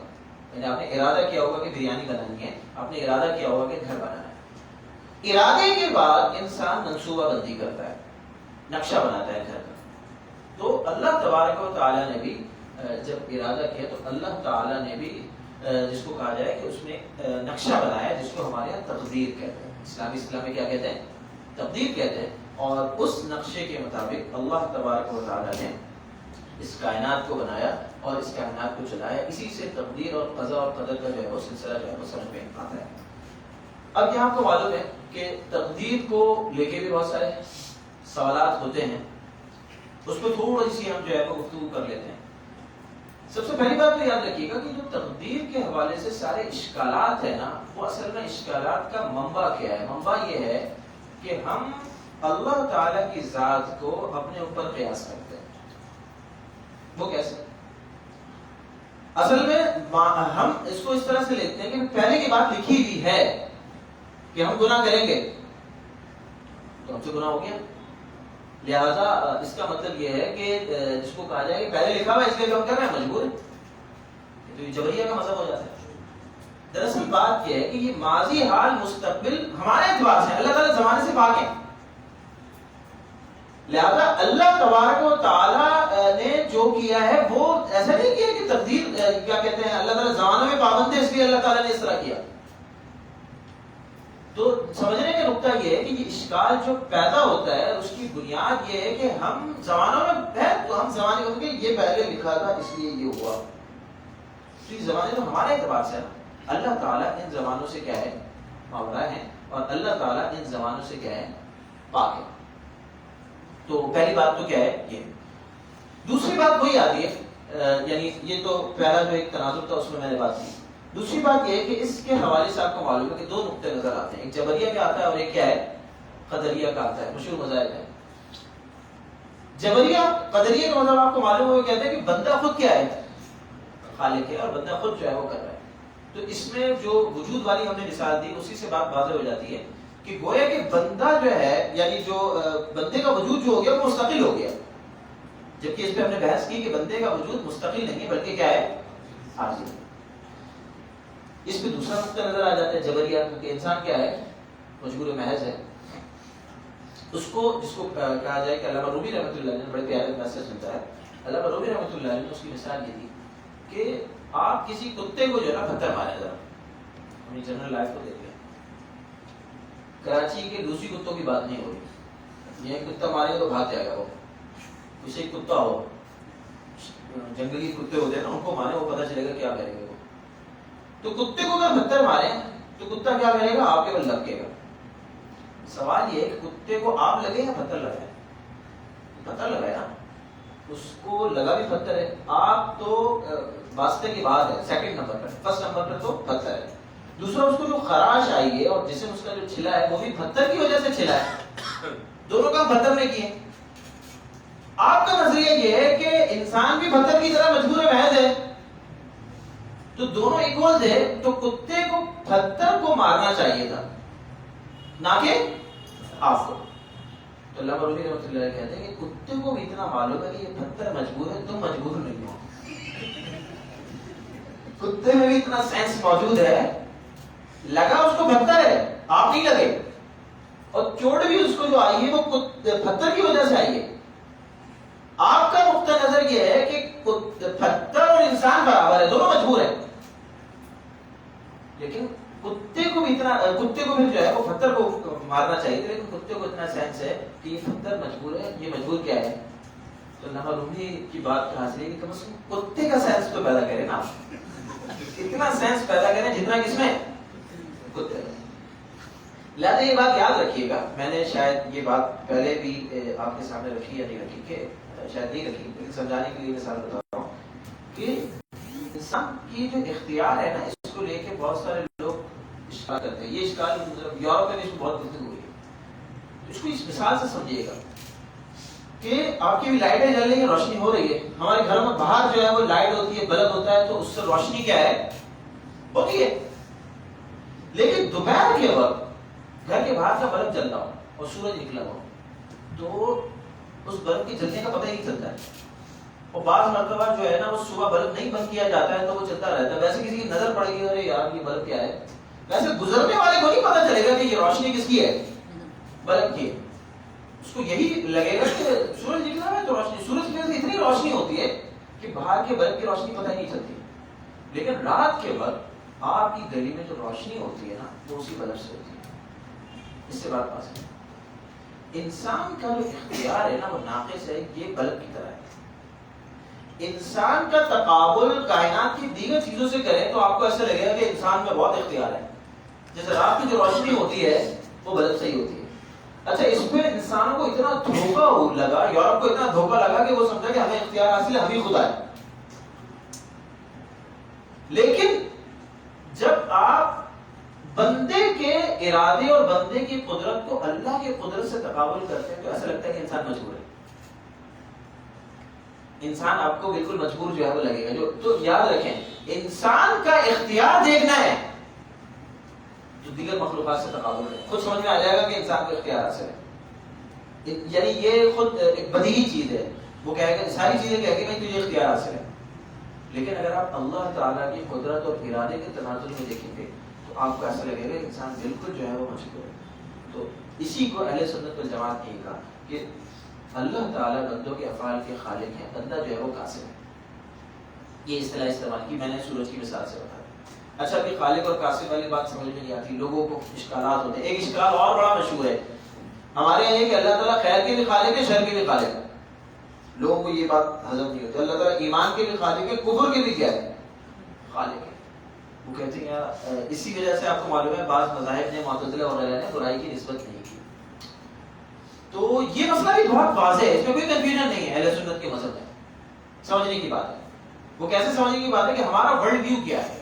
Speaker 1: یعنی آپ نے ارادہ کیا ہوگا کہ بریانی بنانی ہے, آپ نے ارادہ کیا ہوگا کہ گھر بنانا ہے. ارادے کے بعد انسان منصوبہ بندی کرتا ہے, نقشہ بناتا ہے گھر کا. تو اللہ تبارک و تعالیٰ نے بھی جب ارادہ کیا تو اللہ تعالیٰ نے بھی جس کو کہا جائے کہ اس نے نقشہ بنایا, جس کو ہمارے یہاں تقدیر کہتے ہیں, اسلام میں کیا کہتے ہیں؟ تقدیر کہتے ہیں. اور اس نقشے کے مطابق اللہ تبارک و تعالیٰ نے اس کائنات کو بنایا اور اس کائنات کو چلایا. اسی سے تقدیر اور قضاء اور قدر کا جو ہے وہ سلسلہ جو ہے وہ سمجھ میں آتا ہے. اب یہاں آپ کو معلوم ہے کہ تقدیر کو لے کے بھی بہت سارے سوالات ہوتے ہیں, اس پہ تھوڑی سی ہم جو ہے وہ گفتگو کر لیتے ہیں. سب سے پہلی بات تو یاد رکھیے گا کہ جو تقدیر کے حوالے سے سارے اشکالات ہیں نا, وہ اصل میں اشکالات کا منبع کیا ہے؟ منبع یہ ہے کہ ہم اللہ تعالیٰ کی ذات کو اپنے اوپر قیاس کرتے ہیں. وہ کیسے؟ اصل میں ہم اس کو اس طرح سے لیتے ہیں کہ پہلے کی بات لکھی ہوئی ہے کہ ہم گناہ کریں گے تو ہم سے گناہ ہو گیا, لہذا اس کا مطلب یہ ہے کہ جس کو کہا جائے کہ پہلے لکھا ہوا ہے اس لیے ہم کر رہے ہیں, مجبور ہیں. تو یہ جبریہ کا مذہب ہو جاتا ہے. دراصل بات یہ ہے کہ یہ ماضی, حال, مستقبل ہمارے اعتبار سے اللہ تعالیٰ زمانے سے پاک ہے, لہذا اللہ تبارک و تعالیٰ نے جو کیا ہے وہ ایسا نہیں کیا کہ تقدیر کیا کہتے ہیں اللہ تعالیٰ زمانوں میں پابند ہے اس لیے اللہ تعالیٰ نے اس طرح کیا. تو سمجھنے کا نقطہ یہ ہے کہ یہ اشکال جو پیدا ہوتا ہے اس کی بنیاد یہ ہے کہ ہم زمانوں میں ہے تو ہم زمانے کو کہ یہ پہلے لکھا تھا اس لیے یہ ہوا. تو یہ زمانے تو ہمارے اعتبار سے اللہ تعالیٰ ان زمانوں سے کیا ہے؟ ماورا ہے, اور اللہ تعالیٰ ان زمانوں سے کیا ہے؟ پاک ہے. تو پہلی بات تو کیا ہے یہ. دوسری بات وہی آتی ہے, یعنی یہ تو پہلا جو ایک تناظر تھا اس میں نے بات کی. دوسری بات یہ ہے کہ اس کے حوالے سے آپ کو معلوم ہے کہ دو نقطے نظر آتے ہیں, ایک جبریہ کا آتا ہے اور ایک کیا ہے؟ قدریہ کا آتا ہے. مشہور مذاہب ہے. جبریہ قدریہ کا مطلب آپ کو معلوم ہے, وہ کہتے ہیں کہ بندہ خود کیا ہے؟ خالق ہے, اور بندہ خود جو ہے وہ کر رہا ہے. تو اس میں جو وجود والی ہم نے مثال دی اسی سے بات واضح ہو جاتی ہے کہ گویا کہ بندہ جو ہے, یعنی جو بندے کا وجود جو ہو گیا وہ مستقل ہو گیا, جبکہ اس پہ ہم نے بحث کی کہ بندے کا وجود مستقل نہیں ہے بلکہ کیا ہے؟ عارضی. اس پہ دوسرا نقطہ نظر آ جاتا ہے جبریہ کہ انسان کیا ہے؟ مجبور محض ہے. اس کو جس کو کہا جائے کہ علامہ رومی رحمۃ اللہ علیہ نے بڑے پیارے میسج ملتا ہے. علامہ رومی رحمۃ اللہ علیہ نے اس کی مثال یہ دی کہ آپ کسی کتے کو جو ہے نا پتھر مارے, ذرا ہم جنرل لائف کو دیکھ لیں. کراچی کے دوسری کتوں کی بات نہیں ہو رہی, یہ کتا مارے تو بھاگ جائے گا. وہ کسی کتا ہو, جنگلی کتے ہوتے ہیں نا, ان کو مارے وہ پتہ چلے گا کیا کرے گا. تو کتے کو اگر پتھر مارے تو کتا کیا کرے گا؟ آپ کے بل لگے گا. سوال یہ ہے کہ کتے کو آپ لگے یا پتھر لگائے؟ پتھر لگائے نا, اس کو لگا بھی پتھر ہے. آپ تو واسطے کی بات ہے سیکنڈ نمبر پر, فرسٹ نمبر پر تو پتھر ہے. دوسرا اس کو جو خراش آئی ہے اور جسم اس کا جو چھلا ہے وہ بھی پتھر کی وجہ سے چھلا ہے. دونوں کام پتھر نے کیے. آپ کا نظریہ یہ ہے کہ انسان بھی پتھر کی طرح مجبور محض ہے, تو دونوں ایکول تھے, تو کتے کو پتھر کو مارنا چاہیے تھا نہ کہ آپ کو. تو علامہ رومی رحمۃ اللہ علیہ کہتے ہیں کہ کتے کو بھی اتنا معلوم ہے کہ یہ پتھر مجبور ہے، تم مجبور نہیں ہو. کتے میں بھی اتنا سینس موجود ہے، لگا اس کو پتھر ہے، آپ نہیں لگے، اور چوٹ بھی اس کو جو آئی ہے وہ پتھر کی وجہ سے آئی ہے. آپ کا نقطہ نظر یہ ہے کہ پتھر اور انسان برابر ہے، دونوں مجبور ہیں. لیکن کتے کو بھی اتنا، کتے کو بھی جو ہے وہ پتھر کو مارنا چاہیے، لیکن کتے کو اتنا سینس ہے کہ یہ پتھر مجبور ہے، یہ مجبور کیا ہے. تو علامہ رومی کی بات کہاں سے ہے کہ کم از کم کتے کا سینس تو پیدا کرے نا، اتنا سینس پیدا کریں جتنا کس میں، کتے. لہٰذا یہ بات یاد رکھیے گا. میں نے شاید یہ بات پہلے بھی آپ کے سامنے رکھی یا نہیں رکھی، کہ شاید نہیں رکھی، لیکن سمجھانے کے لیے مثال بتا رہا ہوں کہ انسان کی جو اختیار ہے نا، اس کو لے کے بہت سارے لوگ اشکال کرتے ہیں. یہ اشکال یورپ میں بھی بہت گفتگو ہوئی ہے. اس کو اس مثال سے سمجھیے گا کہ آپ کی بھی لائٹیں جل رہی ہیں، روشنی ہو رہی ہے. ہمارے گھروں میں باہر جو ہے وہ لائٹ ہوتی ہے، بلب ہوتا ہے، تو اس سے روشنی کیا ہے، ہوتی ہے. لیکن دوپہر کے وقت گھر کے باہر کا بلب جل رہا ہو اور سورج نکلا ہو تو اس بلب کے جلنے کا پتہ ہی نہیں چلتا ہے. اور بعض مرتبہ جو ہے نا وہ صبح بلب نہیں بند کیا جاتا ہے تو وہ چلتا رہتا ہے. ویسے کسی کی نظر پڑ گئی، ارے یار یہ بلب کیا ہے، ویسے گزرنے والے کو نہیں پتہ چلے گا کہ یہ روشنی کس کی ہے، بلب کی ہے. اس کو یہی لگے گا کہ سورج نکلا ہے تو روشنی، سورج کی وجہ سے اتنی روشنی ہوتی ہے کہ باہر کے بلب کی روشنی پتہ ہی نہیں چلتی. لیکن رات کے وقت آپ کی گلی میں جو روشنی ہوتی ہے نا وہ اسی بلب سے ہوتی ہے. اس سے بات پاس ہے. انسان کا جو اختیار ہے نا وہ ناقص ہے، یہ بلب کی طرح ہے. انسان کا تقابل کائنات کی دیگر چیزوں سے کریں تو آپ کو ایسا لگے گا کہ انسان میں بہت اختیار ہے. جیسے رات کی جو روشنی ہوتی ہے وہ بلب سے ہی ہوتی ہے. اچھا اس پہ انسانوں کو اتنا دھوکہ لگا، یورپ کو اتنا دھوکہ لگا کہ وہ سمجھا کہ ہمیں اختیار حاصل ہے، ہم ہی خدا ہے. لیکن جب آپ بندے کے ارادے اور بندے کی قدرت کو اللہ کی قدرت سے تقابل کرتے ہیں تو ایسا لگتا ہے کہ انسان مجبور ہے. انسان آپ کو بالکل مجبور جو ہے وہ لگے گا. تو یاد رکھیں انسان کا اختیار دیکھنا ہے جو دیگر مخلوقات سے تقابل ہے. خود سمجھ میں آ جائے گا کہ انسان کو اختیار حاصل ہے. یعنی یہ خود ایک بدیہی چیز ہے. وہ کہے گا ساری چیزیں کہے گی نہیں تجھے اختیار حاصل ہے. لیکن اگر آپ اللہ تعالیٰ کی قدرت اور ارادے کے تناظر میں دیکھیں گے تو آپ کو ایسا لگے گا انسان بالکل جو ہے وہ مجبور ہے. تو اسی کو اہل سنت والجماعت نے کہا کہ اللہ تعالیٰ بندوں کے افعال کے خالق ہیں، بندہ جو ہے وہ قاصر ہے. یہ اصطلاح استعمال کی میں نے سورج کی مثال سے بتایا. اچھا ابھی خالق اور قاصر والی بات سمجھ میں نہیں آتی، لوگوں کو اشکالات ہوتے ہیں. ایک اشکال اور بڑا مشہور ہے ہمارے یہاں یہ کہ اللہ تعالیٰ خیر کے بھی خالق ہے، شر کے بھی خالق ہے. لوگوں کو یہ بات ہضم نہیں ہوتی. اللہ تعالیٰ ایمان کے بھی خالق ہے، کفر کے بھی کیا ہے، خالق ہے. وہ کہتے ہیں یار اسی وجہ سے آپ کو معلوم ہے بعض مذاہب نے، معتزلہ وغیرہ نے برائی کی نسبت نہیں کی. تو یہ مسئلہ بھی بہت واضح ہے، اس میں کوئی کنفیوژن نہیں ہے. اہل سنت کے مذہب میں سمجھنے کی بات ہے. وہ کیسے سمجھنے کی بات ہے کہ ہمارا ورلڈ ویو کیا ہے.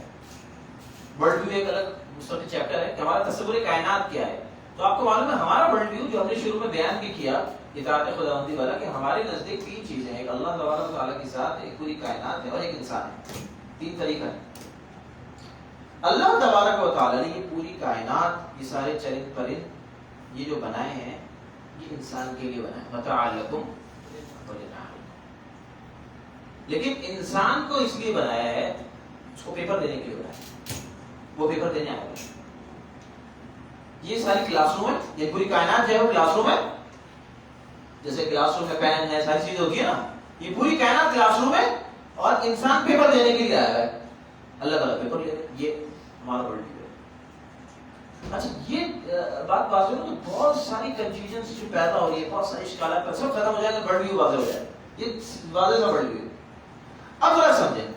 Speaker 1: ورلڈ ویو ایک الگ مستقل چیپٹر ہے کہ ہمارا تصور کائنات کیا ہے. تو آپ کو معلوم ہے ہمارا ورلڈ ویو جو ہم نے شروع میں بیان بھی کیا اطاعت خداوندی والا، کہ ہمارے نزدیک تین چیزیں ہیں. ایک اللہ تبارک و تعالیٰ کے ساتھ، ایک پوری کائنات ہے، اور ایک انسان ہے. تین طریقہ ہے. اللہ تبارک و تعالیٰ نے یہ پوری کائنات، یہ سارے چرند پرند یہ جو بنائے ہیں یہ انسان کے لیے بنائے، متاع لکم ولانعامکم. لیکن انسان کو اس لیے بنایا ہے، اس کو پیپر دینے کے لیے بنایا. وہ پیپر دینے آئے گا. یہ ساری کلاس روم ہے، یہ پوری کائنات جو ہے وہ کلاس روم ہے. جیسے کلاس روم میں پین ہے، ساری چیزیں ہوتی ہے نا، یہ پوری کائنات کلاس روم ہے اور انسان پیپر دینے کے لیے آیا ہے. اللہ تعالیٰ پیپر لے رہے، یہ ہمارا ورلڈ ویو ہے. اچھا یہ بات واضح ہو تو بہت ساری کنفیوژن جو پیدا ہو رہی ہے، بہت ساری اشکالات سب ختم ہو جائے گا، ورلڈ ویو واضح ہو جائے. یہ واضح سا ورلڈ ویو. اب ذرا سمجھیں،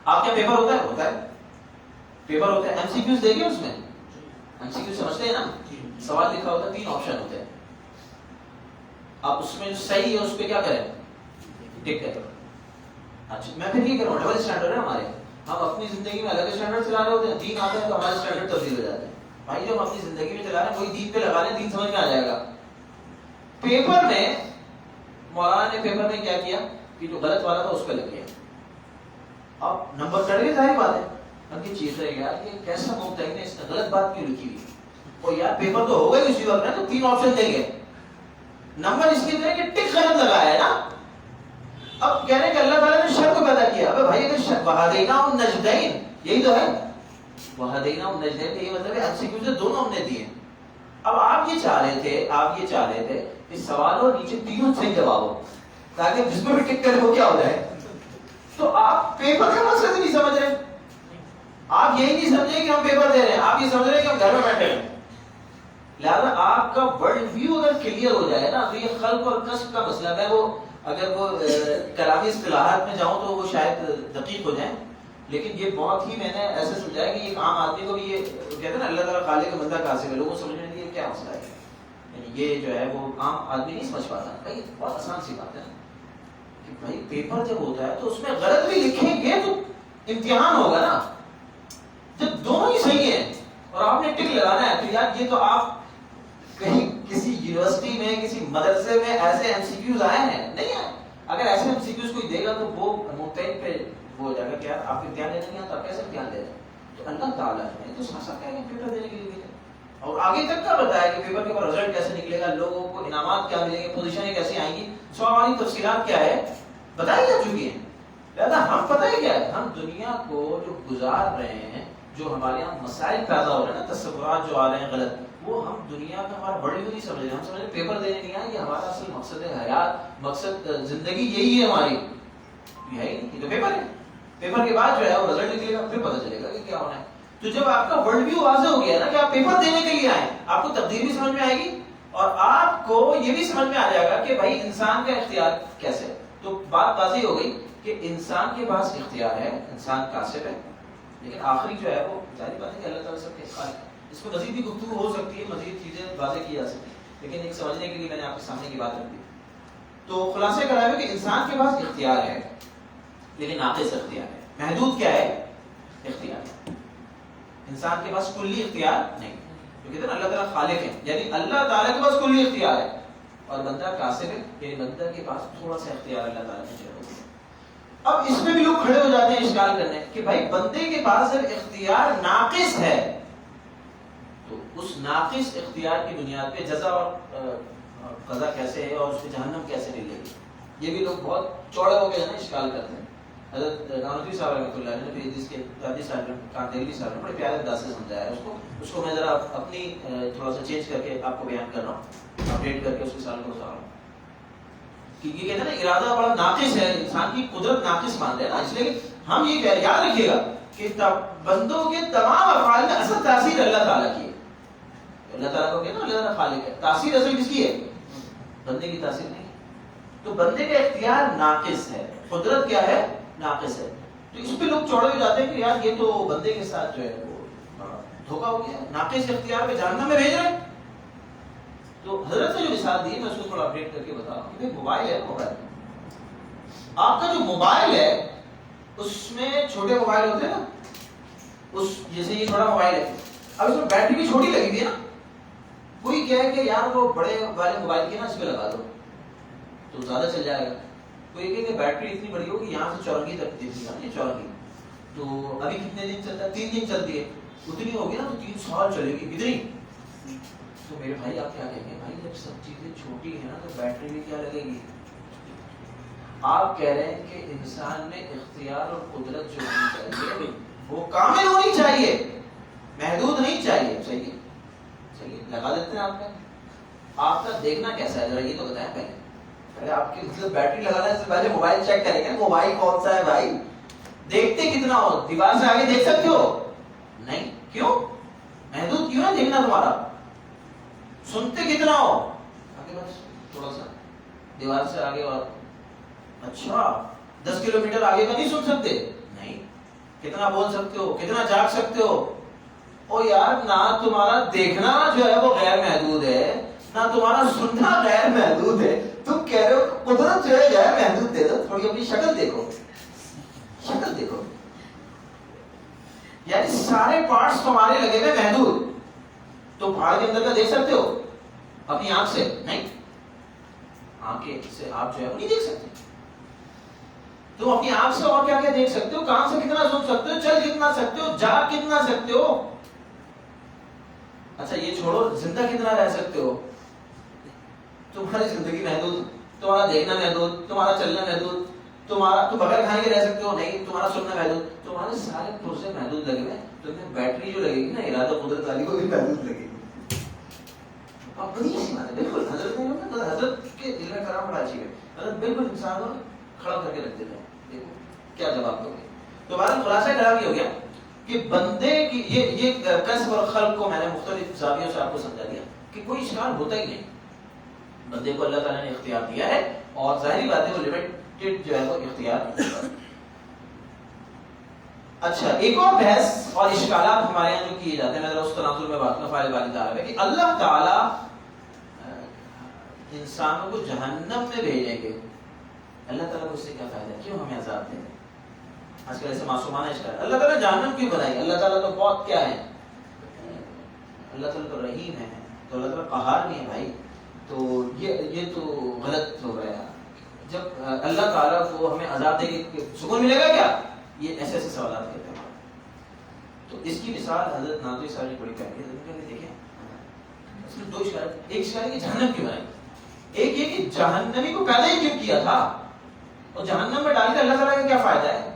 Speaker 1: آپ کیا پیپر ہوتا ہے؟ ہوتا ہے پیپر ہوتا ہے. ایم سی کیوز دیکھیں، اس میں ایم سی کیو سمجھتے ہیں نا، سوال لکھا ہوتا ہے، تین آپشن ہوتے ہیں. آپ اس میں جو صحیح ہے اس پہ کیا کریں، ٹک کریں. اچھا میں پھر یہ کروں، ڈبل اسٹینڈرڈ ہے ہمارے. ہم اپنی زندگی میں الگ اسٹینڈرڈ چلا رہے ہوتے ہیں، دین آتے ہیں تو ہمارے اسٹینڈرڈ تبدیل ہو جاتے ہیں. بھائی جو ہم اپنی زندگی میں چلا رہے ہیں وہی دین پہ لگا لیں، دین سمجھ میں آ جائے گا. پیپر میں مولانا نے پیپر میں کیا کیا کہ جو غلط والا تھا اس پہ لگ گیا. اب نمبر کٹ گئے، ظاہر بات ہے. اب یہ چیز ہے یار یہ کیسا ممتحن ہے، اس نے غلط بات کیوں لکھی ہوئی. اور یار پیپر تو ہو گئے اسی وقت نا، تو تین آپشن دیں گے. نمبر اس کی طرح کہ ٹک غلط لگایا ہے نا. اب کہہ رہے ہیں کہ اللہ تعالیٰ نے شک پیدا کیا. ابے بھائی اگر شک وہدیناہ النجدین یہی تو ہے, وہدیناہ النجدین یہی مطلب ہے ایکسیکیوشن دونوں ہم نے دیے. اب آپ یہ چاہ رہے تھے کہ سوال اور نیچے تینوں صحیح جواب ہو تاکہ جس میں بھی ٹک کرے وہ کیا ہو جائے. تو آپ پیپر کا مقصد نہیں سمجھ رہے. آپ یہی نہیں سمجھے کہ ہم پیپر دے رہے ہیں, آپ یہ سمجھ رہے ہیں کہ ہم گھر میں بیٹھے ہیں. لہٰذا آپ کا ورلڈ ویو اگر کلیئر ہو جائے نا تو یہ خلق اور کسب کا مسئلہ ہے. وہ اگر وہ کلامی اصطلاحات میں جاؤں تو وہ شاید دقیق ہو جائیں, لیکن یہ بہت ہی میں نے ایسے سمجھایا کہ یہ عام آدمی کو بھی یہ کہتے ہیں نا اللہ تعالیٰ خالق بندہ کاسب ہے, لوگوں سمجھنے کے لیے کیا مسئلہ ہے. یعنی یہ جو ہے وہ عام آدمی نہیں سمجھ پاتا. بھائی بہت آسان سی بات ہے کہ بھائی پیپر جب ہوتا ہے تو اس میں غلط بھی لکھیں گے تو امتحان ہوگا نا. جب دونوں ہی صحیح ہیں اور آپ نے ٹک لگانا ہے تو یار یہ تو آپ کہیں کسی یونیورسٹی میں کسی مدرسے میں ایسے ایم سی کیوز آئے ہیں نہیں آئے. اگر ایسے ایم سی کیوز کوئی دے گا تو وہ ممتحن پہ وہ ہو جائے گا کہ یار آپ امتحان لینے نہیں آتا, آپ کیسے امتحان دے رہے ہیں. تو اللہ تعالیٰ نے تو ساتھ ساتھ پیپر دینے کے لیے بھیجا اور آگے تک کا بتایا کہ پیپر کے اوپر رزلٹ کیسے نکلے گا, لوگوں کو انعامات کیا ملیں گے, پوزیشنیں کیسی آئیں گی, سو ہماری تفصیلات کیا ہے بتائی جا چکی ہیں. لہٰذا ہم پتہ ہے کیا ہے, ہم دنیا کو جو گزار رہے ہیں, جو ہمارے یہاں مسائل پیدا ہو رہے ہیں نا, تصورات جو آ رہے ہیں غلط, وہ ہم دنیا کا ہمارا ورلڈ ویو نہیں سمجھ رہے. ہم سمجھ رہے پیپر دینے نہیں آئے, یہ ہمارا اصل مقصد ہے حیات, مقصد زندگی یہی ہے ہماری. یہ ہے ہی نہیں, یہ تو پیپر ہے. پیپر کے بعد جو ہے وہ رزلٹ نکلے گا, پھر پتہ چلے گا کہ کیا ہونا ہے. تو جب آپ کا ورلڈ ویو واضح ہو گیا نا کہ آپ پیپر دینے کے لیے آئے, آپ کو تقدیر بھی سمجھ میں آئے گی اور آپ کو یہ بھی سمجھ میں آ جائے گا کہ بھائی انسان کا اختیار کیسے ہے. تو بات واضح ہو گئی کہ انسان کے پاس اختیار ہے, انسان کاسب ہے, لیکن آخری جو ہے وہ ظاہر بات ہے کہ اللہ تعالیٰ سب کے خالق ہے. اس کو مزید بھی گفتگو ہو سکتی ہے, مزید چیزیں واضح کی جا سکتی ہیں, لیکن ایک سمجھنے کے لیے میں نے آپ کے سامنے کی بات رکھ دی. تو خلاصے کرایا ہے کہ انسان کے پاس اختیار ہے لیکن ناقص اختیار ہے. محدود کیا ہے؟ اختیار. انسان کے پاس کلی اختیار نہیں. جو کہتے ہیں نا اللہ تعالیٰ خالق ہے, یعنی اللہ تعالیٰ کے پاس کلی اختیار ہے اور بندہ کاسب ہے, یعنی بندہ کے پاس تھوڑا سا اختیار اللہ تعالیٰ نے دیا. اب اس میں بھی لوگ کھڑے ہو جاتے ہیں اشکال کرنے کہ بھائی بندے کے پاس جب اختیار ناقص ہے تو اس ناقص اختیار کی بنیاد پہ جزا اور قضا کیسے ہے اور اس پہ جہنم کیسے ملے گی. یہ بھی لوگ بہت چوڑے ہو گئے نا اشکال کرتے ہیں. حضرت نانوتوی صاحب رحمۃ اللہ علیہ نے بھی اس کے دادی صاحب کاندیلوی صاحب نے بڑے پیارے انداز سے سمجھایا ہے اس کو میں ذرا اپنی تھوڑا سا چینج کر کے آپ کو بیان کر رہا ہوں, اپڈیٹ کر کے اس کے سال کو بتا رہا ہوں. کہ یہ کہتے ہیں نا ارادہ بڑا ناقص ہے, انسان کی قدرت ناقص مانتے ہیں نا, اس لیے ہم یہ یاد رکھیے گا کہ بندوں کے تمام افعال میں اصل تاثیر اللہ تعالیٰ کی ہے. اللہ تعالیٰ کو کہنا اللہ تعالیٰ خالق ہے, تاثیر اصل کس کی ہے؟ بندے کی تاثیر نہیں. تو بندے کا اختیار ناقص ہے, قدرت کیا ہے؟ ناقص ہے. تو اس پہ لوگ چوڑے ہو جاتے ہیں کہ یار یہ تو بندے کے ساتھ جو ہے وہ دھوکا ہو گیا, ناقص اختیار پہ جہنم میں بھیج رہے ہیں. تو حضرت نے جو مثال دی میں اس کو تھوڑا اپڈیٹ کر کے بتا رہا ہوں کہ موبائل ہے, موبائل آپ کا جو موبائل ہے اس میں چھوٹے موبائل ہوتے ہیں نا, اس جیسے یہ چھوٹا موبائل ہے, اب اس میں بیٹری بھی چھوٹی لگی ہوئی ہے نا. کوئی کہے کہ یار وہ بڑے والے موبائل کی نا اس پہ لگا دو تو زیادہ چل جائے گا. کوئی کہے کہ بیٹری اتنی بڑی ہوگی یہاں سے چورنگی تک دیکھی گا, یہ چورنگی تو ابھی کتنے دن چلتا ہے؟ 3 دن چلتی ہے, اتنی ہوگی نا تو 3 سال چلے گی اتنی. تو میرے بھائی آپ کیا کہیں گے, بھائی جب سب چیزیں چھوٹی ہیں نا تو بیٹری بھی کیا لگے گی. آپ کہہ رہے ہیں کہ انسان میں اختیار اور قدرت جو ہونی چاہیے وہ کامل ہونی چاہیے, محدود نہیں چاہیے. صحیح لگا دیتے ہیں آپ کا. آپ کا دیکھنا کیسا ہے ذرا یہ تو بتائیں پہلے آپ کی مطلب بیٹری لگانے سے پہلے موبائل چیک کریں گے موبائل کون سا ہے. بھائی دیکھتے کتنا ہو, دیوار سے آگے دیکھ سکتے ہو نہیں, کیوں محدود کیوں ہے دیکھنا تمہارا. سنتے کتنا ہو آگے بس تھوڑا سا دیوار سے آگے, اور اچھا 10 کلومیٹر آگے کا نہیں سن سکتے نہیں. کتنا بول سکتے ہو, کتنا جاگ سکتے ہو. او یار نہ تمہارا دیکھنا جو ہے وہ غیر محدود ہے نہ تمہارا سننا غیر محدود ہے. تم کہہ رہے ہو قدرت جو ہے غیر محدود دے دو, تھوڑی اپنی شکل دیکھو, شکل دیکھو. یعنی سارے پارٹس تمہارے لگے ہوئے محدود. تم پہاڑ کے اندر کا دیکھ سکتے ہو اپنی آنکھ سے نہیں, آنکھ سے آپ جو ہے وہ نہیں دیکھ سکتے. تم اپنی آنکھ سے اور کیا کیا دیکھ سکتے ہو, کان سے کتنا سن سکتے ہو, چل کتنا سکتے ہو, جاگ کتنا سکتے ہو. اچھا یہ چھوڑو زندہ کتنا رہ سکتے ہو. تمہاری زندگی محدود، تمہارا دیکھنا محدود، تمہارا چلنا محدود، تمہارا تو بغیر کھانے کے رہ سکتے ہو نہیں، تمہارا سننا محدود، تمہارے سارے پرزے محدود لگے ہوئے، تمہیں بیٹری جو لگے گی نا ارادہ قدرت والی کو بھی محدود لگے گی. اب بڑی ایسی بات ہے. بالکل حضرت نے حضرت کے دل میں کرام بڑا عجیب ہے. حضرت بالکل انسان کو کھڑا کر کے رکھ دیتے ہیں. دیکھو کیا جواب دو گے. تو ہمارا خلاصہ کلام یہ ہو گیا کہ بندے کی یہ کسب اور خلق کو میں نے مختلف زاویوں سے آپ کو سمجھا دیا کہ کوئی اشکال ہوتا ہی نہیں. بندے کو اللہ تعالیٰ نے اختیار دیا ہے اور ظاہری بات ہے وہ لمیٹڈ جو ہے وہ اختیار. اچھا ایک اور بحث اور اشکالات ہمارے یہاں جو کیے جاتے ہیں، میں اس تناظر میں بات کروں فائل والی دار ہے کہ اللہ تعالیٰ انسانوں کو جہنم میں بھیجیں گے. اللہ تعالیٰ کو اس سے کیا فائدہ ہے؟ کیوں ہمیں عذاب دیں گے؟ آج کل ایسے معصومانہ اشکال. اللہ تعالیٰ جہنم کیوں بنائی؟ اللہ تعالیٰ تو بہت کیا ہے، اللہ تعالیٰ تو رحیم ہے، تو اللہ تعالیٰ قہار نہیں ہے بھائی. تو یہ تو غلط ہو گیا. جب اللہ تعالیٰ کو ہمیں عذاب دے کے سکون ملے گا کیا؟ یہ ایسے ایسے سوالات کرتے ہیں. تو اس کی مثال حضرت نادوی صاحب نے بڑی پیاری ہے. دیکھیں اس میں دو اشکال. ایک اشکال ہے کہ جہنم کیوں بنائی، ایک یہ کہ جہنمی کو پیدا ہی کیوں کیا تھا اور جہنم میں ڈال کے اللہ تعالیٰ کا کیا فائدہ ہے؟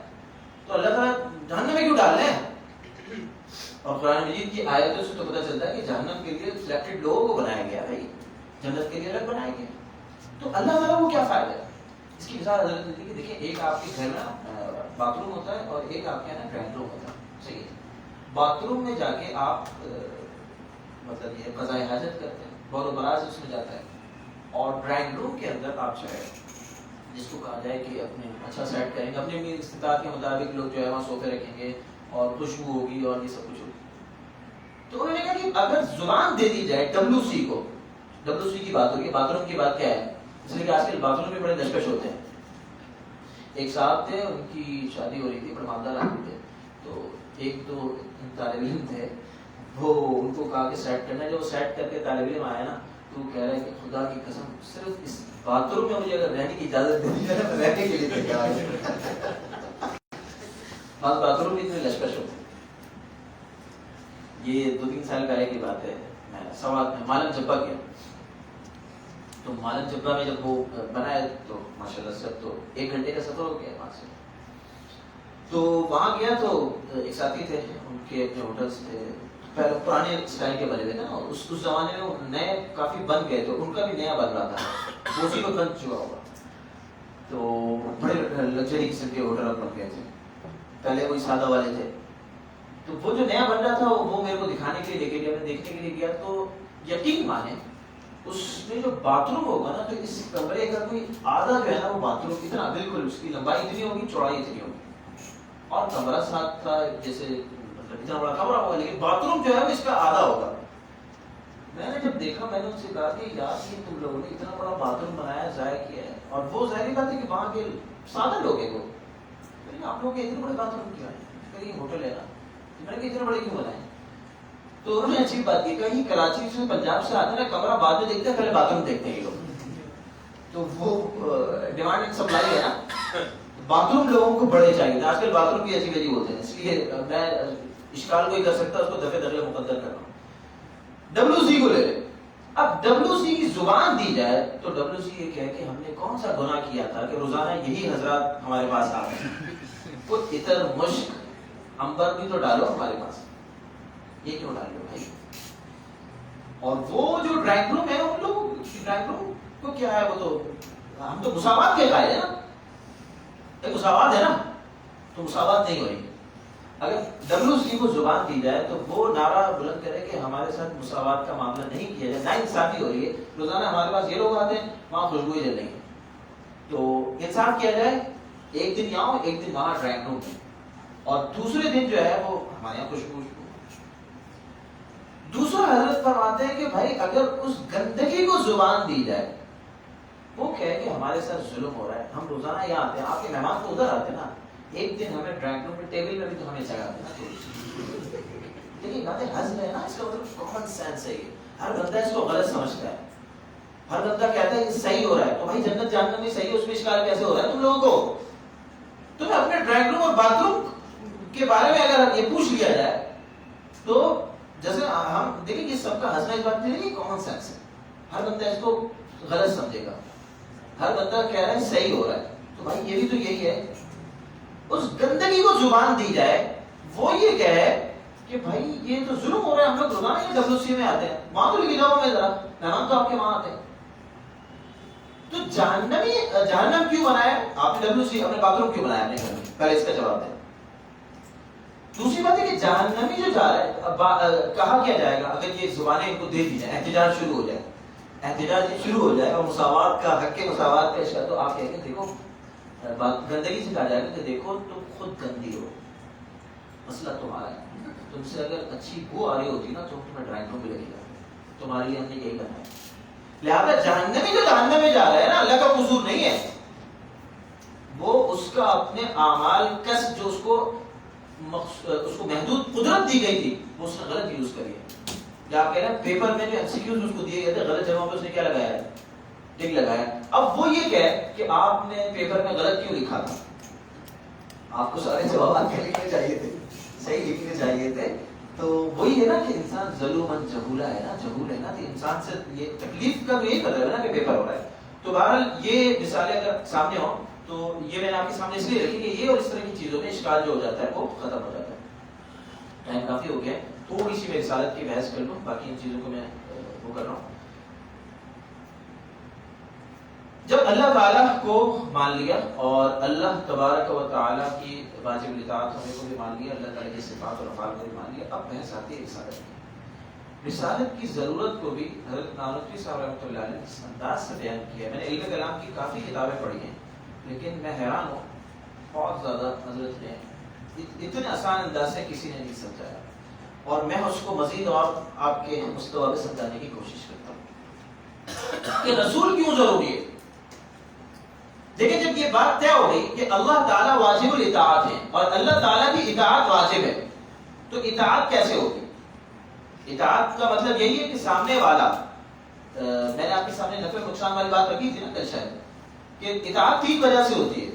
Speaker 1: تو اللہ تعالیٰ جہنم میں کیوں ڈال رہے ہیں؟ اور قرآن مجید کی آیتوں سے تو پتہ چلتا ہے کہ جہنم کے لیے سلیکٹڈ لوگوں کو بنایا گیا ہے، جنت کے لیے الگ بنایا گیا. تو اللہ تعالیٰ کو کیا فائدہ ہے؟ اس کی مثال حضرت نے دی کہ دیکھیں ایک آپ کے گھر میں باتھ روم ہوتا ہے اور ایک آپ کے یہاں ڈرائنگ روم ہوتا ہے. صحیح ہے. باتھ روم میں جا کے آپ مطلب یہ قضاء حاجت کرتے ہیں، بول و براز اس میں جاتا ہے. اور ڈرائنگ روم کے اندر آپ جو ہے جس کو کہا جائے کہ اپنے اچھا سیٹ کریں گے، اپنے استطاعت کے مطابق لوگ جو ہے وہاں صوفے رکھیں گے اور خوشبو ہوگی اور یہ سب کچھ ہوگی. تو انہوں نے کہا کہ اگر زبان دے دی جائے WC کو، WC کی بات ہوگی. باتھ روم کی بات کیا ہے؟ اس لیے کہ آج کل باتھ روم میں بڑے دشکش ہوتے ہیں. ایک صاحب تھے، ان کی شادی ہو رہی تھی، بڑے مالدار آدمی تھے. تو ایک دو طالب علم تھے، وہ ان کو کہا کہ سیٹ کرنا ہے. جب وہ سیٹ کر کے طالب علم آیا نا تو کہہ رہے کہ خدا کی قسم صرف اس باتھ روم میں مجھے اگر رہنے کی اجازت دے دی جائے میں رہنے کے لیے تیار ہوں. بس باتھ روم بھی اتنے لشکش ہوتے. یہ 2-3 سال پہلے کی بات ہے. میں سوات میں مالم جبہ گیا. تو مالم جبہ میں جب وہ بنایا تو ماشاءاللہ سب تو 1 گھنٹے کا سفر ہو گیا وہاں سے. تو وہاں گیا تو ایک ساتھی تھے، ان کے اپنے ہوٹلس تھے پہلے پرانے اسٹائل کے بنے ہوئے تھے نا. اس زمانے میں نئے کافی بن گئے تھے، ان کا بھی نیا بن رہا تھا، اسی کو بن چکا ہوگا. تو بڑے لگژری قسم کے ہوٹل بن گئے تھے. پہلے وہی سادہ والے تھے. تو وہ جو نیا بن رہا تھا وہ میرے کو دکھانے کے لیے لے کے گیا. میں دیکھنے کے لیے گیا تو یقین مانے اس میں جو باتھ روم ہوگا نا، تو اس کمرے کا کوئی آدھا جو ہے نا وہ باتھ روم اتنا، بالکل اس کی لمبائی اتنی ہوگی، چوڑائی اتنی ہوگی. اور کمرہ ساتھ تھا، جیسے اتنا بڑا کمرہ ہوگا لیکن باتھ روم جو ہے وہ اس کا آدھا ہوگا. میں نے جب دیکھا میں نے ان سے کہا کہ یار یہ تم لوگوں نے اتنا بڑا باتھ روم بنایا، ضائع کیا ہے. اور وہ ظاہری بات ہے کہ وہاں کے سادہ لوگ ہیں وہ، لیکن آپ لوگ اتنے بڑے باتھ روم کیوں ہیں؟ کہ ہوٹل ہے نا. میں نے کہا اتنے بڑے کیوں بنائے؟ تو انہوں نے اچھی بات کی، کہیں کراچی سے پنجاب سے آتے نا، کمرہ بعد میں دیکھتے ہیں پہلے باتھ روم دیکھتے ہیں یہ لوگ. تو وہ ڈیمانڈ اینڈ سپلائی ہے نا. باتھ روم لوگوں کو بڑے چاہیے. آج کل باتھ روم بھی عجیب عجیب ہوتے ہیں، اس لیے میں اشکال کوئی کر سکتا اس کو دفعے دفعے مقدر کر رہا ہوں. WC کو لے لیں. اب WC کی زبان دی جائے تو WC یہ کہے کہ ہم نے کون سا گناہ کیا تھا کہ روزانہ یہی حضرات ہمارے پاس آ رہے ہیں. وہ عطر، مشک، عنبر بھی تو ڈالو ہمارے پاس، یہ کیوں ڈال رہے ہو بھائی؟ اور وہ جو ڈرائنگ روم ہے، ان لوگ ڈرائنگ روم کو کیا ہے، وہ تو ہم تو مساوات کے قائل ہیں نا. ایک مساوات ہے نا، تو مساوات نہیں ہو رہی. اگر WC کو زبان دی جائے تو وہ نعرہ بلند کرے کہ ہمارے ساتھ مساوات کا معاملہ نہیں کیا جائے، ناانصافی ہو رہی ہے. روزانہ ہمارے پاس یہ لوگ آتے ہیں، وہاں خوشبوئی جل رہی ہے. تو انصاف کیا جائے، ایک دن یہاں ایک دن وہاں ڈرائنگ روم میں، اور دوسرے دن جو ہے وہ ہمارے یہاں خوشبو. دوسرا حضرت فرماتے ہیں کہ بھائی اگر اس گندگی کو زبان دی جائے، وہ کہے کہ ہمارے ساتھ ظلم ہو رہا ہے، ہم روزانہ یہاں آتے ہیں، آپ کے مہمان تو ادھر آتے ہیں نا، ایک دن ہمیں ڈرائنگ روم میں ٹیبل میں بھی تو ہمیں جگہ دینا. لیکن باتیں ہنس رہے ہیں نا، اس کا مطلب کامن سینس ہے. یہ ہر بندہ اس کو غلط سمجھتا ہے. ہر بندہ کہتا ہے کہ صحیح ہو رہا ہے. تو بھائی جنت جہنم میں صحیح ہے، اس میں اشکال کیسے ہو رہا ہے تم لوگوں کو؟ تمہیں اپنے ڈرائنگ روم اور باتھ روم کے بارے میں اگر یہ پوچھ لیا جائے تو جیسے ہم دیکھیں یہ سب کا ہنسنا اس بات نہیں ہے، کامن سینس ہے. ہر بندہ اس کو غلط سمجھے گا. ہر بندہ کہہ رہا ہے صحیح ہو رہا ہے، تو بھائی یہ بھی تو یہی ہے. اس گندگی کو زبان دی جائے، وہ یہ کہے کہ بھائی یہ تو ظلم ہو رہا ہے، ہم لوگ روزانہ WC میں آتے ہیں، وہاں تو لے کے جاؤ ہمیں ذرا، مہمان تو آپ کے وہاں آتے ہیں. تو جہنم کیوں بنایا آپ نے؟ WC اپنے باتھ روم کیوں بنایا اپنے گھر میں؟ پہلے اس کا جواب دیں. دوسری بات ہے کہ جہنمی جو جا رہا ہے، کہا کیا جائے گا اگر یہ زبانیں ان کو دے دی جائیں، احتجاج شروع ہو جائے، احتجاج شروع ہو جائے اور مساوات کا حق مساوات پیش کر، تو آپ کہیں گے دیکھو گندگی سے کہا جائے گا کہ دیکھو تم خود گندی ہو، مسئلہ تمہارا ہے. تم سے اگر اچھی بو آ رہی ہوتی نا تو تمہیں ڈرائنگ روم بھی لگے گا، تمہارے لیے ہم نے یہی کرنا ہے. لہٰذا جہنمی جو جہنم میں جا رہا ہے نا، اللہ کا قصور نہیں ہے، وہ اس کا اپنے اعمال کس جو اس کو محدود قدرت دی گئی تھی، وہ اس نے غلط یوز کری ہے. یا آپ کہہ رہے ہیں پیپر میں جو MCQs اس کو دیے گئے تھے، غلط جگہوں پہ اس نے کیا لگایا ہے؟ ٹک لگایا. اب وہ یہ کہے کہ آپ نے پیپر میں غلط کیوں لکھا تھا؟ آپ کو سارے جوابات لکھنے چاہیے تھے، صحیح لکھنے چاہیے تھے. تو وہی ہے نا کہ انسان ظلومن جہولا ہے نا، جہول ہے نا، تو انسان سے یہ تکلیف کا تو یہی مطلب ہے نا کہ پیپر ہو رہا ہے. تو بہرحال یہ مثالیں اگر سامنے ہوں تو یہ میں نے آپ کے سامنے اس لیے رکھی کہ یہ اور اس طرح کی چیزوں میں اشکال جو ہو جاتا ہے وہ ختم ہو جاتا ہے. ٹائم کافی ہو گیا، تھوڑی سی میں رسالت کی بحث کر لوں، باقی ان چیزوں کو میں وہ کر رہا ہوں. جب اللہ تعالیٰ کو مان لیا اور اللہ تبارک و تعالیٰ کی واجب الاطاعت ہونے کو بھی مان لیا، اللہ تعالیٰ کی صفات اور افعال کو بھی مان لیا، اب بحث آتی ہے رسالت کی. رسالت کی ضرورت کو بھی حضرت نانوتوی صاحب رحمۃ اللہ علیہ اس انداز سے بیان کیا ہے. میں نے علم کلام کی کافی کتابیں پڑھی ہیں، لیکن میں حیران ہوں، بہت زیادہ حضرت نے اتنے آسان انداز سے کسی نے نہیں سمجھایا، اور میں اس کو مزید اور آپ کے مستوی پہ سمجھانے کی کوشش کرتا ہوں کہ رسول کیوں ضروری ہے. دیکھیں جب یہ بات طے ہو گئی کہ اللہ تعالیٰ واجب الاطاعت ہے اور اللہ تعالیٰ کی اطاعت واجب ہے، تو اطاعت کیسے ہوگی؟ اطاعت کا مطلب یہی ہے کہ سامنے والا، میں نے آپ کے سامنے نفع نقصان والی بات رکھی تھی نا کل شاید، کہ اطاعت تین وجہ سے ہوتی ہے.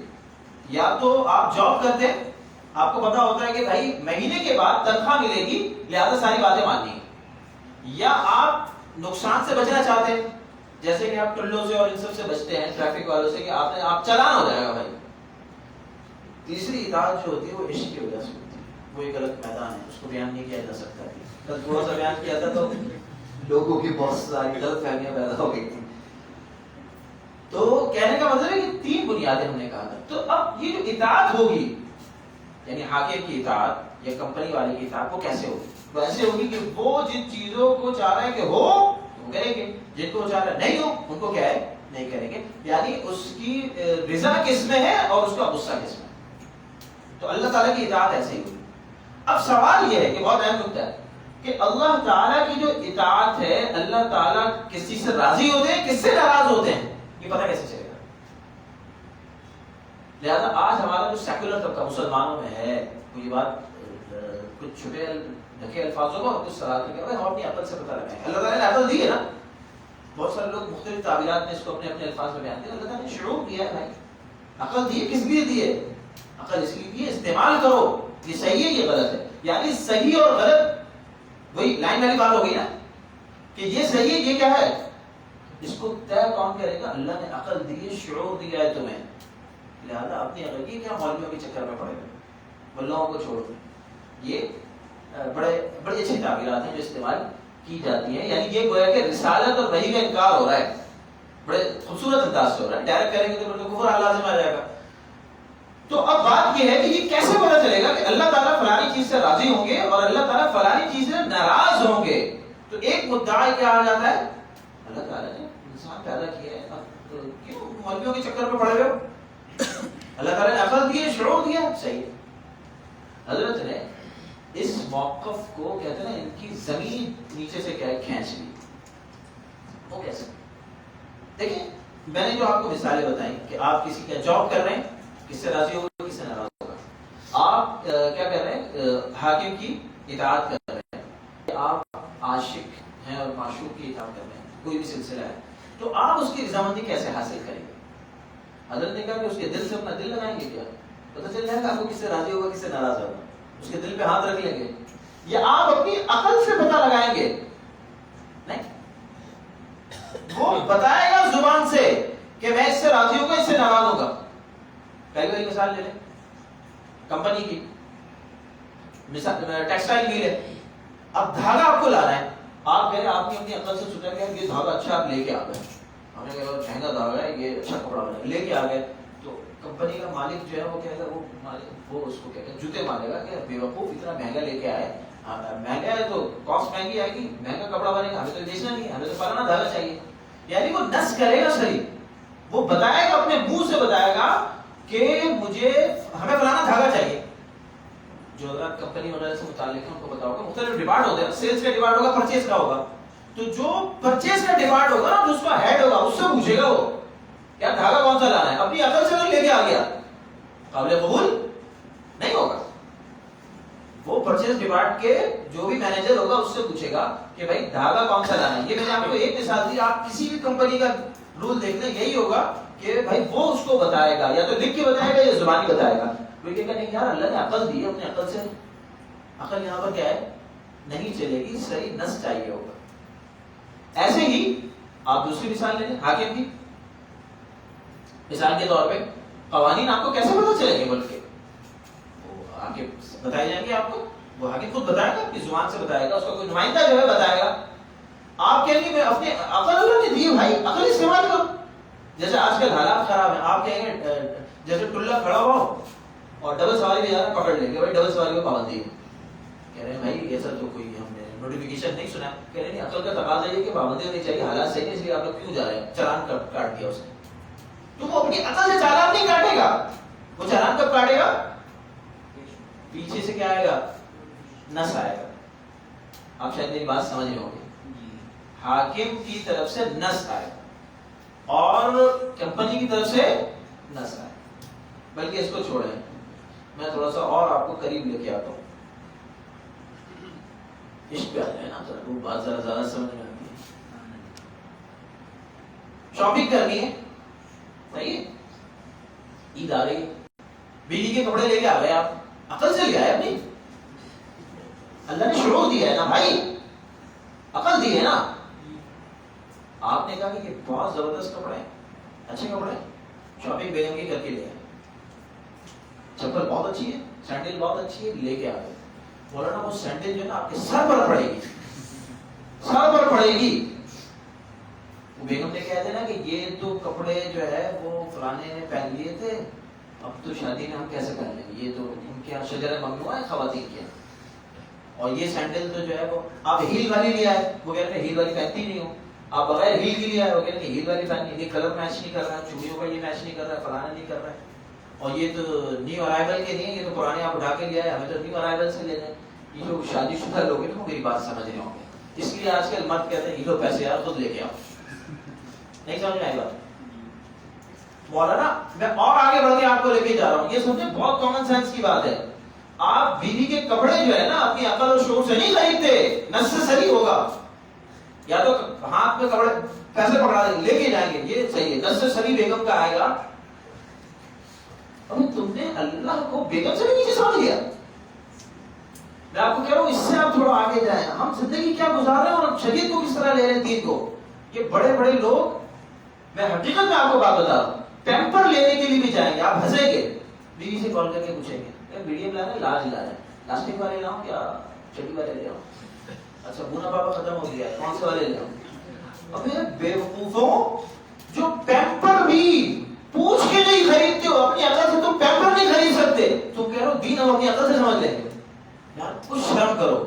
Speaker 1: یا تو آپ جاب کرتے ہیں، آپ کو پتا ہوتا ہے کہ بھائی مہینے کے بعد تنخواہ ملے گی لہذا ساری باتیں ماننی ہیں. یا آپ نقصان سے بچنا چاہتے ہیں، جیسے کہ آپ ٹلوں سے اور ان سب سے بچتے ہیں، ٹریفک والوں سے، کہ آپ چلان ہو جائے گا بھائی. تیسری اطاعت جو ہوتی ہے وہ عشق کی وجہ سے ہوتی ہے. وہ ایک الگ میدان ہے، اس کو بیان نہیں کیا جا سکتا. کل تھوڑا سا بیان کیا تھا تو لوگوں کی بہت ساری غلط فہمیاں پیدا ہو گئی تھی. تو کہنے کا مطلب ہے کہ تین بنیادیں ہم نے کہا تھا. تو اب یہ جو اطاعت ہوگی، یعنی حاکم کی اطاعت یا کمپنی والے کی اطاعت، وہ کیسے ہوگی؟ وہ ایسے ہوگی کہ وہ جن چیزوں کو چاہ رہا ہے کہ ہو وہ کریں گے، جن کو چاہ رہا ہے نہیں ہو ان کو کیا ہے نہیں کریں گے. یعنی اس کی رضا کس میں ہے اور اس کا غصہ کس میں. تو اللہ تعالیٰ کی اطاعت ایسے ہی ہوگی. اب سوال یہ ہے کہ بہت اہم نکتہ ہے کہ اللہ تعالیٰ کی جو اطاعت ہے، اللہ تعالیٰ کس چیز سے راضی ہوتے ہیں، کس سے ناراض ہوتے ہیں، یہ پتہ کیسے چلے گا؟ لہذا آج ہمارا جو سیکولر طبقہ مسلمانوں میں ہے، وہ یہ بات کچھ چھپے ڈھکے الفاظوں میں اور کچھ صلاح کر کے ہم اپنی عقل سے پتہ لگائیں. اللہ تعالیٰ نے عقل دی ہے نا، بہت سارے لوگ مختلف تعبیرات میں اس کو اپنے اپنے الفاظ میں بیان کرتے ہیں. اللہ تعالیٰ نے شعور دیا ہے بھائی، عقل دی ہے. کس لیے دی ہے؟ عقل اس لیے استعمال کرو، یہ صحیح ہے یہ غلط ہے. یعنی صحیح اور غلط وہی لائن والی بات ہو گئی نا، کہ یہ صحیح ہے یہ کیا ہے، اس کو طے کون کرے گا؟ اللہ نے عقل دی ہے، شعور دیا ہے تمہیں. لہذا اپنی عقل کی کیا مولویوں کے چکر میں پڑے گا، ملاؤں کو چھوڑو. یہ بڑی اچھی تعبیرات ہیں جو استعمال کی جاتی ہیں. یعنی یہ گویا کہ رسالت اور وحی کا انکار ہو رہا ہے، بڑے خوبصورت انداز سے ہو رہا ہے. ڈائریکٹ کریں گے تو کفر لازم آ جائے گا. تو اب بات یہ ہے کہ یہ کیسے پتہ چلے گا کہ اللہ تعالیٰ فلانی چیز سے راضی ہوں گے اور اللہ تعالیٰ فلانی چیز سے ناراض ہوں گے؟ تو ایک مدعا کیا آ جاتا ہے، اللہ تعالیٰ نے انسان پیدا کیا ہے، اب کیوں مولویوں کے چکر میں پڑے ہوئے ہو؟ اللہ تعالیٰ نے عقل دی ہے، شعور دیا، صحیح ہے. حضرت نے اس موقف کو کہتے ہیں ان کی زمین نیچے سے کیا کھینچ لی. وہ کیسے؟ دیکھیں میں نے جو آپ کو مثالیں بتائیں کہ آپ کسی کا جاب کر رہے ہیں، کس سے راضی ہوگا کس سے ناراض ہوگا. آپ کیا کر رہے ہیں، حاکم کی اطاعت کر رہے ہیں. آپ عاشق ہیں اور معشوق کی اطاعت کر رہے ہیں، کوئی بھی سلسلہ ہے، تو آپ اس کی رضامندی کیسے حاصل کریں گے؟ حضرت نے کہا کہ اس کے دل سے اپنا دل لگائیں گے. کیا پتہ چل جائے گا آپ کو کس سے راضی ہوگا کس سے ناراض ہوگا؟ اس کے دل پہ ہاتھ رکھ لیں گے، یا آپ اپنی عقل سے پتہ لگائیں گے؟ نہیں. وہ بتائے گا زبان سے کہ میں اس سے راضی ہوں گا، اس سے ناراض ہوگا. پہلی والی مثال لے لیں کمپنی کی، ٹیکسٹائل میل ہے. اب دھاگا آپ کو لانا ہے، آپ کہہ رہے آپ نے اپنی عقل سے سوچا کہ یہ دھاگا اچھا آپ لے کے آ گئے، ہم نے کہا مہنگا دھاگا ہے یہ اچھا کپڑا بنا لے کے آ گئے. تو کمپنی کا مالک جو ہے وہ کہے گا، وہ اس کو کہتے ہیں جوتے مارے گا کہ بیوقوف اتنا مہنگا لے کے آئے، مہنگا ہے تو کاسٹ مہنگی آئے گی، مہنگا کپڑا بنے گا، ہمیں تو بیچنا نہیں ہے، ہمیں تو فلانا دھاگا چاہیے. یعنی وہ نس کرے گا شریف، وہ بتائے گا اپنے منہ سے بتائے گا کہ مجھے ہمیں فلانا دھاگا چاہیے. جو اگر کمپنی وغیرہ سے متعلق ہے ان کو بتاؤ گا مختلف ڈپارٹ ہوتے ہیں، سیلز کا ڈپارٹ ہوگا، پرچیز کا ہوگا. تو جو پرچیز کا ڈپارٹ ہوگا نا، جو اس کا ہیڈ ہوگا، اس سے پوچھے گا وہ کیا دھاگا کون سا لانا ہے. اپنی عقل سے لے کے آ گیا، قابل قبول نہیں ہوگا. وہ پرچیز ڈپارٹ کے جو بھی مینیجر ہوگا اس سے پوچھے گا کہ بھائی دھاگا کون سا لانا ہے. یہ میں نے آپ کو ایک مثال دی. آپ کسی بھی کمپنی کا رول دیکھ لیں یہی ہوگا کہ بھائی وہ اس کو بتائے گا، یا تو لکھ کے بتائے گا یا زبانی بتائے گا. وہ کہے گا نہیں یار اللہ نے عقل دی ہے، اپنی عقل سے. عقل یہاں پر کیا ہے نہیں چلے گی، صحیح نس چاہیے ہوگا. ایسے ہی آپ دوسری مثال لے لیں حاکم کی. مثال کے طور پہ قوانین آپ کو کیسے پتہ چلیں گے؟ بلکہ وہ آگے بتائے جائیں گے آپ کو، وہ حاکم خود بتائے گا، اپنی زبان سے بتائے گا، اس کا کوئی نمائندہ جو ہے بتائے گا. آپ کہیں گے میں اپنے عقل اللہ نے دی بھائی، عقل استعمال کرو. جیسے آج کل حالات خراب ہیں، آپ کہیں گے جیسے ٹلہ کھڑا ہوا ہو اور ڈبل سواری بھی جا رہا ہے، پکڑ لیں گے بھائی ڈبل سواری کو پابندی ہے. کہہ رہے ہیں بھائی ایسا تو کوئی ہم نے نوٹیفیکیشن نہیں سنا. کہہ رہے ہیں عقل کا تقاضا یہ کہ پابندی ہونی چاہیے، حالات صحیح نہیں، اس لیے آپ لوگ کیوں جا رہے ہیں. چالان کاٹ دیا اس نے. تو وہ اپنی عقل سے چالان نہیں کاٹے گا. وہ چالان کب کاٹے گا؟ پیچھے سے کیا آئے گا؟ نس آئے گا. آپ شاید میری بات سمجھ رہے ہوں گے. حاکم کی طرف سے نس آئے گا اور کمپنی کی طرف سے نس آئے. بلکہ اس کو چھوڑیں، میں تھوڑا سا اور آپ کو قریب لے کے آتا ہوں. عشق پہ آ جائے نا ذرا، وہ بات ذرا زیادہ سمجھ میں آتی ہے. شاپنگ کرنی ہے، صحیح ہے، عید آ رہی ہے، بیوی کے کپڑے لے کے آ گئے. آپ عقل سے لے آئے اپنی، اللہ نے شعور دیا ہے نا بھائی، عقل دی ہے نا. آپ نے کہا کہ یہ بہت زبردست کپڑے ہیں، اچھے کپڑے ہیں، شاپنگ بیگم کی کر کے لے آئے. چپل بہت اچھی ہے، سینڈل بہت اچھی ہے، لے کے آ گئے. بولا نا وہ سینڈل جو ہے نا آپ کے سر پر پڑے گی، سر پر پڑے گی. وہ بیگم نے کہہ دینا کہ یہ تو کپڑے جو ہے وہ فلانے نے پہن لیے تھے، اب تو شادی میں ہم کیسے پہن لیں گے، یہ تو ان کے یہاں شجر ممنوع ہے خواتین کے. اور یہ سینڈل تو جو ہے وہ آپ ہیل والی لیا ہے، وہ کہہ رہے ہیں ہیل والی پہنتی نہیں ہوں. آپ بغیر ہیل کی لیا ہے، وہ کہہ رہے ہیں ہیل والی پہننی، یہ کلر میچ نہیں کر رہا ہے، چوڑیوں کا یہ میچ نہیں کر رہا ہے، فلانا نہیں کر رہا ہے. اور یہ تو نیو ارائیول کے نہیں ہے، یہ تو پرانے آپ اٹھا کے لیا ہے، ہمیں تو نیو ارائیول سے لینا ہے. یہ جو شادی شدہ لوگ ہیں میری بات سمجھ رہے ہوں گے. اس لیے آج کل مرد کہتے ہیں یہ لو پیسے یار خود لے کے آؤ. نہیں سمجھ میں آئی بات؟ مولانا میں اور آگے بڑھ کے آپ کو لے کے جا رہا ہوں. یہ سمجھے بہت کامن سینس کی بات ہے. آپ بیوی کے کپڑے جو ہے نا اپنی عقل اور شعور سے نہیں خریدتے، نس سے صحیح ہوگا. یا تو ہاتھ میں کپڑے پیسے پکڑا دیں لے کے جائیں گے، یہ صحیح ہے. نس سے صحیح بیگم کا آئے گا. ابھی تم نے اللہ کو بیگم سے بھی نیچے سمجھ لیا. میں آپ کو کہہ رہا ہوں اس سے آپ تھوڑا آگے جائیں. ہم زندگی کیا گزار رہے ہیں اور شریعت کو کس طرح لے رہے ہیں دین کو. یہ بڑے بڑے لوگ، میں حقیقت میں آپ کو بات بتا رہا ہوں، پیمپر لینے کے لیے بھی جائیں گے. آپ ہنسیں گے، بیوی سے کال کر کے پوچھیں گے میڈیم لانا ہے لاج لانا ہے، پلاسٹک والے لاؤں یا چٹی والے لے آؤں؟ اچھا بونا پاپا ختم ہو گیا ہے، کون سے والے لے آؤں؟ ابھی بیوقوفوں جو پیمپر بھی پوچھ کے نہیں خریدتے ہو، اپنی عقل سے تم پیمپر نہیں خرید سکتے. تم کہہ رہے ہو دین ہم اپنی عقل سے سمجھ لیں گے. یار کچھ شرم کرو.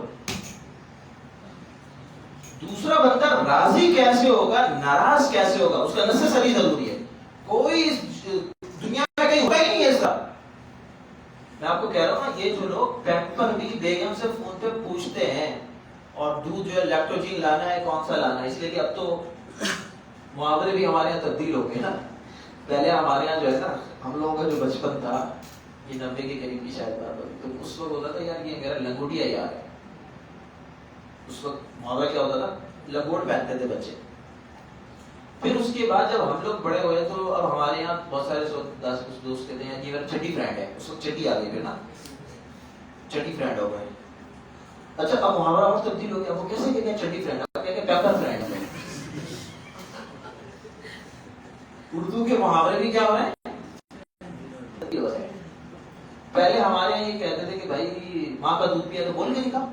Speaker 1: دوسرا بندہ راضی کیسے ہوگا، ناراض کیسے ہوگا، اس کا نسل ضروری ہے. کوئی دنیا میں کہیں ہوگا ہی نہیں ایسا. میں آپ کو کہہ رہا ہوں نا، یہ جو لوگ پیمپر بھی بیگم سے فون پہ پوچھتے ہیں، اور دودھ جو ہے لیکٹوجین لانا ہے کون سا لانا ہے، اس لیے کہ اب تو محاورے بھی ہمارے یہاں تبدیل ہو گئے نا. پہلے ہمارے یہاں جو ہے نا، ہم لوگوں کا جو بچپن تھا، یہ 90 کے قریب کی شاید بات ہوگی، تو اس وقت ہوتا تھا یار یہ میرا لنگوٹیا یار ہے. اس وقت محاورہ کیا ہوتا تھا، لنگوٹ پہنتے تھے بچے. پھر اس کے بعد جب ہم لوگ بڑے ہوئے تو اب ہمارے یہاں بہت سارے دوست کہتے ہیں یہ میرا چٹی فرینڈ ہے. اس وقت چٹی آ گئی پھر نا، چٹی فرینڈ ہو گئے. اچھا اب محاورہ اور تبدیل ہو گیا. وہ کیسے کہتے ہیں چٹی فرینڈ؟ آپ کہتے ہیں پیپر فرینڈ. اردو کے محاورے بھی کیا ہو رہے ہیں؟ پہلے ہمارے یہاں یہ کہتے تھے کہ بھائی ماں کا دودھ پیا تو بول کے دکھاؤ.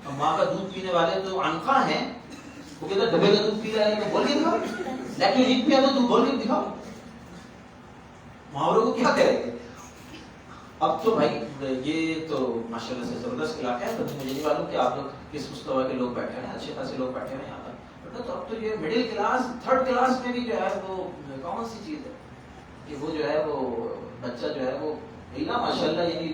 Speaker 1: اب ماں کا دودھ پینے والے تو عنقا ہیں, وہ کہتے ہیں ڈبے کا دودھ پی رہا ہے تو بول کے دکھاؤ. لیکٹوجین پیا تو بول کے دکھاؤ. محاوروں کو کیا کریں گے؟ اب تو بھائی یہ تو ماشاءاللہ سے زبردست علاقہ ہے. مجھے نہیں معلوم کہ آپ لوگ کس مستوی کے لوگ بیٹھے ہیں, اچھے خاصے لوگ بیٹھے ہیں یہاں پر. تو اب تو یہ مڈل کلاس, تھرڈ کلاس میں بھی جو ہے وہ کون سی چیز ہے کہ وہ جو ہے وہ بچہ جو ہے وہ ماشاءاللہ, یعنی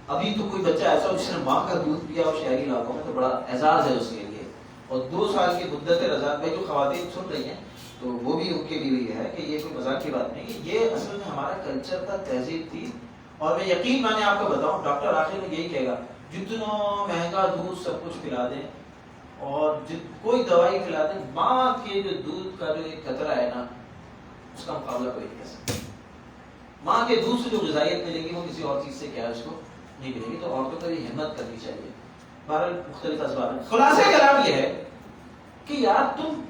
Speaker 1: ابھی تو کوئی بچہ ایسا جس نے ماں کا دودھ پیا اور شہری علاقوں میں تو بڑا اعزاز ہے اس کے لیے. اور 2 سال کی مدت رضاعت میں جو خواتین سن رہی ہیں تو وہ بھی ان کے لیے یہ ہے کہ یہ کوئی مذاق کی بات نہیں ہے. یہ اصل میں ہمارا کلچر کا تہذیب تھی. اور میں یقین مانے آپ کو بتاؤں, ڈاکٹر آخر میں یہی کہے گا جتنا مہنگا دودھ سب کچھ پلا دیں اور کوئی دوائی کھلا دیں, ماں کے جو دودھ کا جو ایک قطرہ ہے نا اس کا مقابلہ کوئی نہیں کر سکتا. ماں کے دودھ سے جو غذائیت ملے گی وہ کسی اور چیز سے کیا اس کو نہیں ملے گی. تو عورتوں کو یہ ہمت کرنی چاہیے. بہرحال مختلف اسباب ہیں. خلاصہ کلام یہ ہے کہ یار تم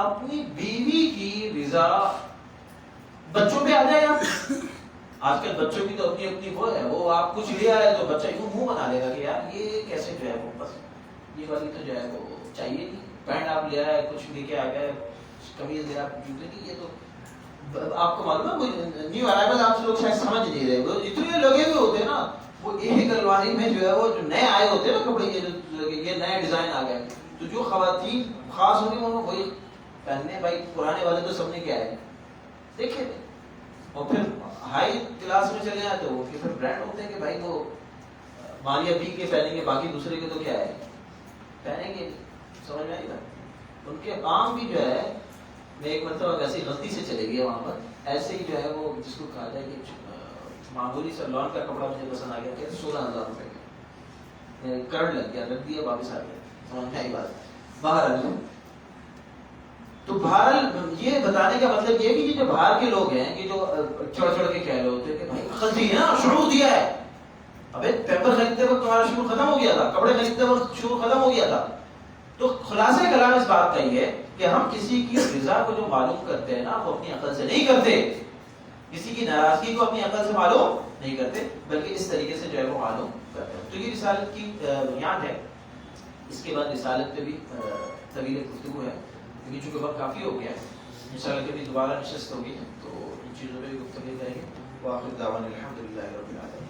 Speaker 1: اپنی بیوی کی رضا بچوں پہ آ جائے. یار آج کل بچوں کی تو اپنی اپنی وہ ہے, وہ آپ کچھ لے آئے تو بچہ یوں منہ بنا لے گا کہ یار یہ کیسے جو ہے وہ بس یہ والی تو جو ہے وہ چاہیے نہیں. پینٹ آپ لے آئے, کچھ لے کے آ گئے, قمیض لے آپ جوتے کی, یہ تو آپ کو معلوم ہے کوئی نیو ارائیول آپ لوگ شاید سمجھ نہیں رہے. وہ اتنے لگے ہوئے ہوتے ہیں نا, وہ ایک الماری میں جو ہے وہ جو نئے آئے ہوتے ہیں نا کپڑے, یہ نئے ڈیزائن آ گئے, تو جو خواتین خاص ہوگی وہ وہی پہننے. بھائی پرانے والے تو سب نے کیا ہے دیکھے. اور پھر ہائی کلاس میں چلے جائیں تو وہ پھر برانڈ ہوتے ہیں کہ بھائی وہ مالیہ پی کے پہنیں گے, باقی دوسرے کے تو کیا ہے پہنیں گے. سمجھ میں آئی بات. ان کے عام بھی جو ہے, میں ایک مرتبہ ویسی غلطی سے چلے گیا وہاں پر, ایسے ہی جو ہے وہ جس کو کہا جائے کہ معمولی سا لان کا کپڑا مجھے پسند آ گیا کہ 16,000 روپے کا, کرنٹ لگ گیا, رکھ دیا, واپس آ گیا. سمجھ میں آئی بات. باہر آ تو بہرحال یہ بتانے کا مطلب یہ کہ جو باہر کے لوگ ہیں کہ جو چڑھ چڑھ کے کہہ رہے ہوتے ہیں کہ بھائی عقل دی ہے نا, شعور دیا ہے. ابے پیپر خریدتے وقت تمہارا شعور ختم ہو گیا تھا, کپڑے خریدتے وقت شعور ختم ہو گیا تھا. تو خلاصہ کلام اس بات کا یہ ہے کہ ہم کسی کی رضا کو جو معلوم کرتے ہیں نا وہ اپنی عقل سے نہیں کرتے, کسی کی ناراضگی کو اپنی عقل سے معلوم نہیں کرتے, بلکہ اس طریقے سے جو ہے وہ معلوم کرتے ہیں. تو یہ رسالت کی بنیاد ہے. اس کے بعد رسالت پہ بھی طویل گفتگو ہے, کیونکہ چونکہ وقت کافی ہو گیا ہے. انشاءاللہ کبھی دوبارہ نشست ہوگی تو ان چیزوں پہ بھی گفتگو کریں گے. وآخر دعوانا الحمدللہ رب العالمین.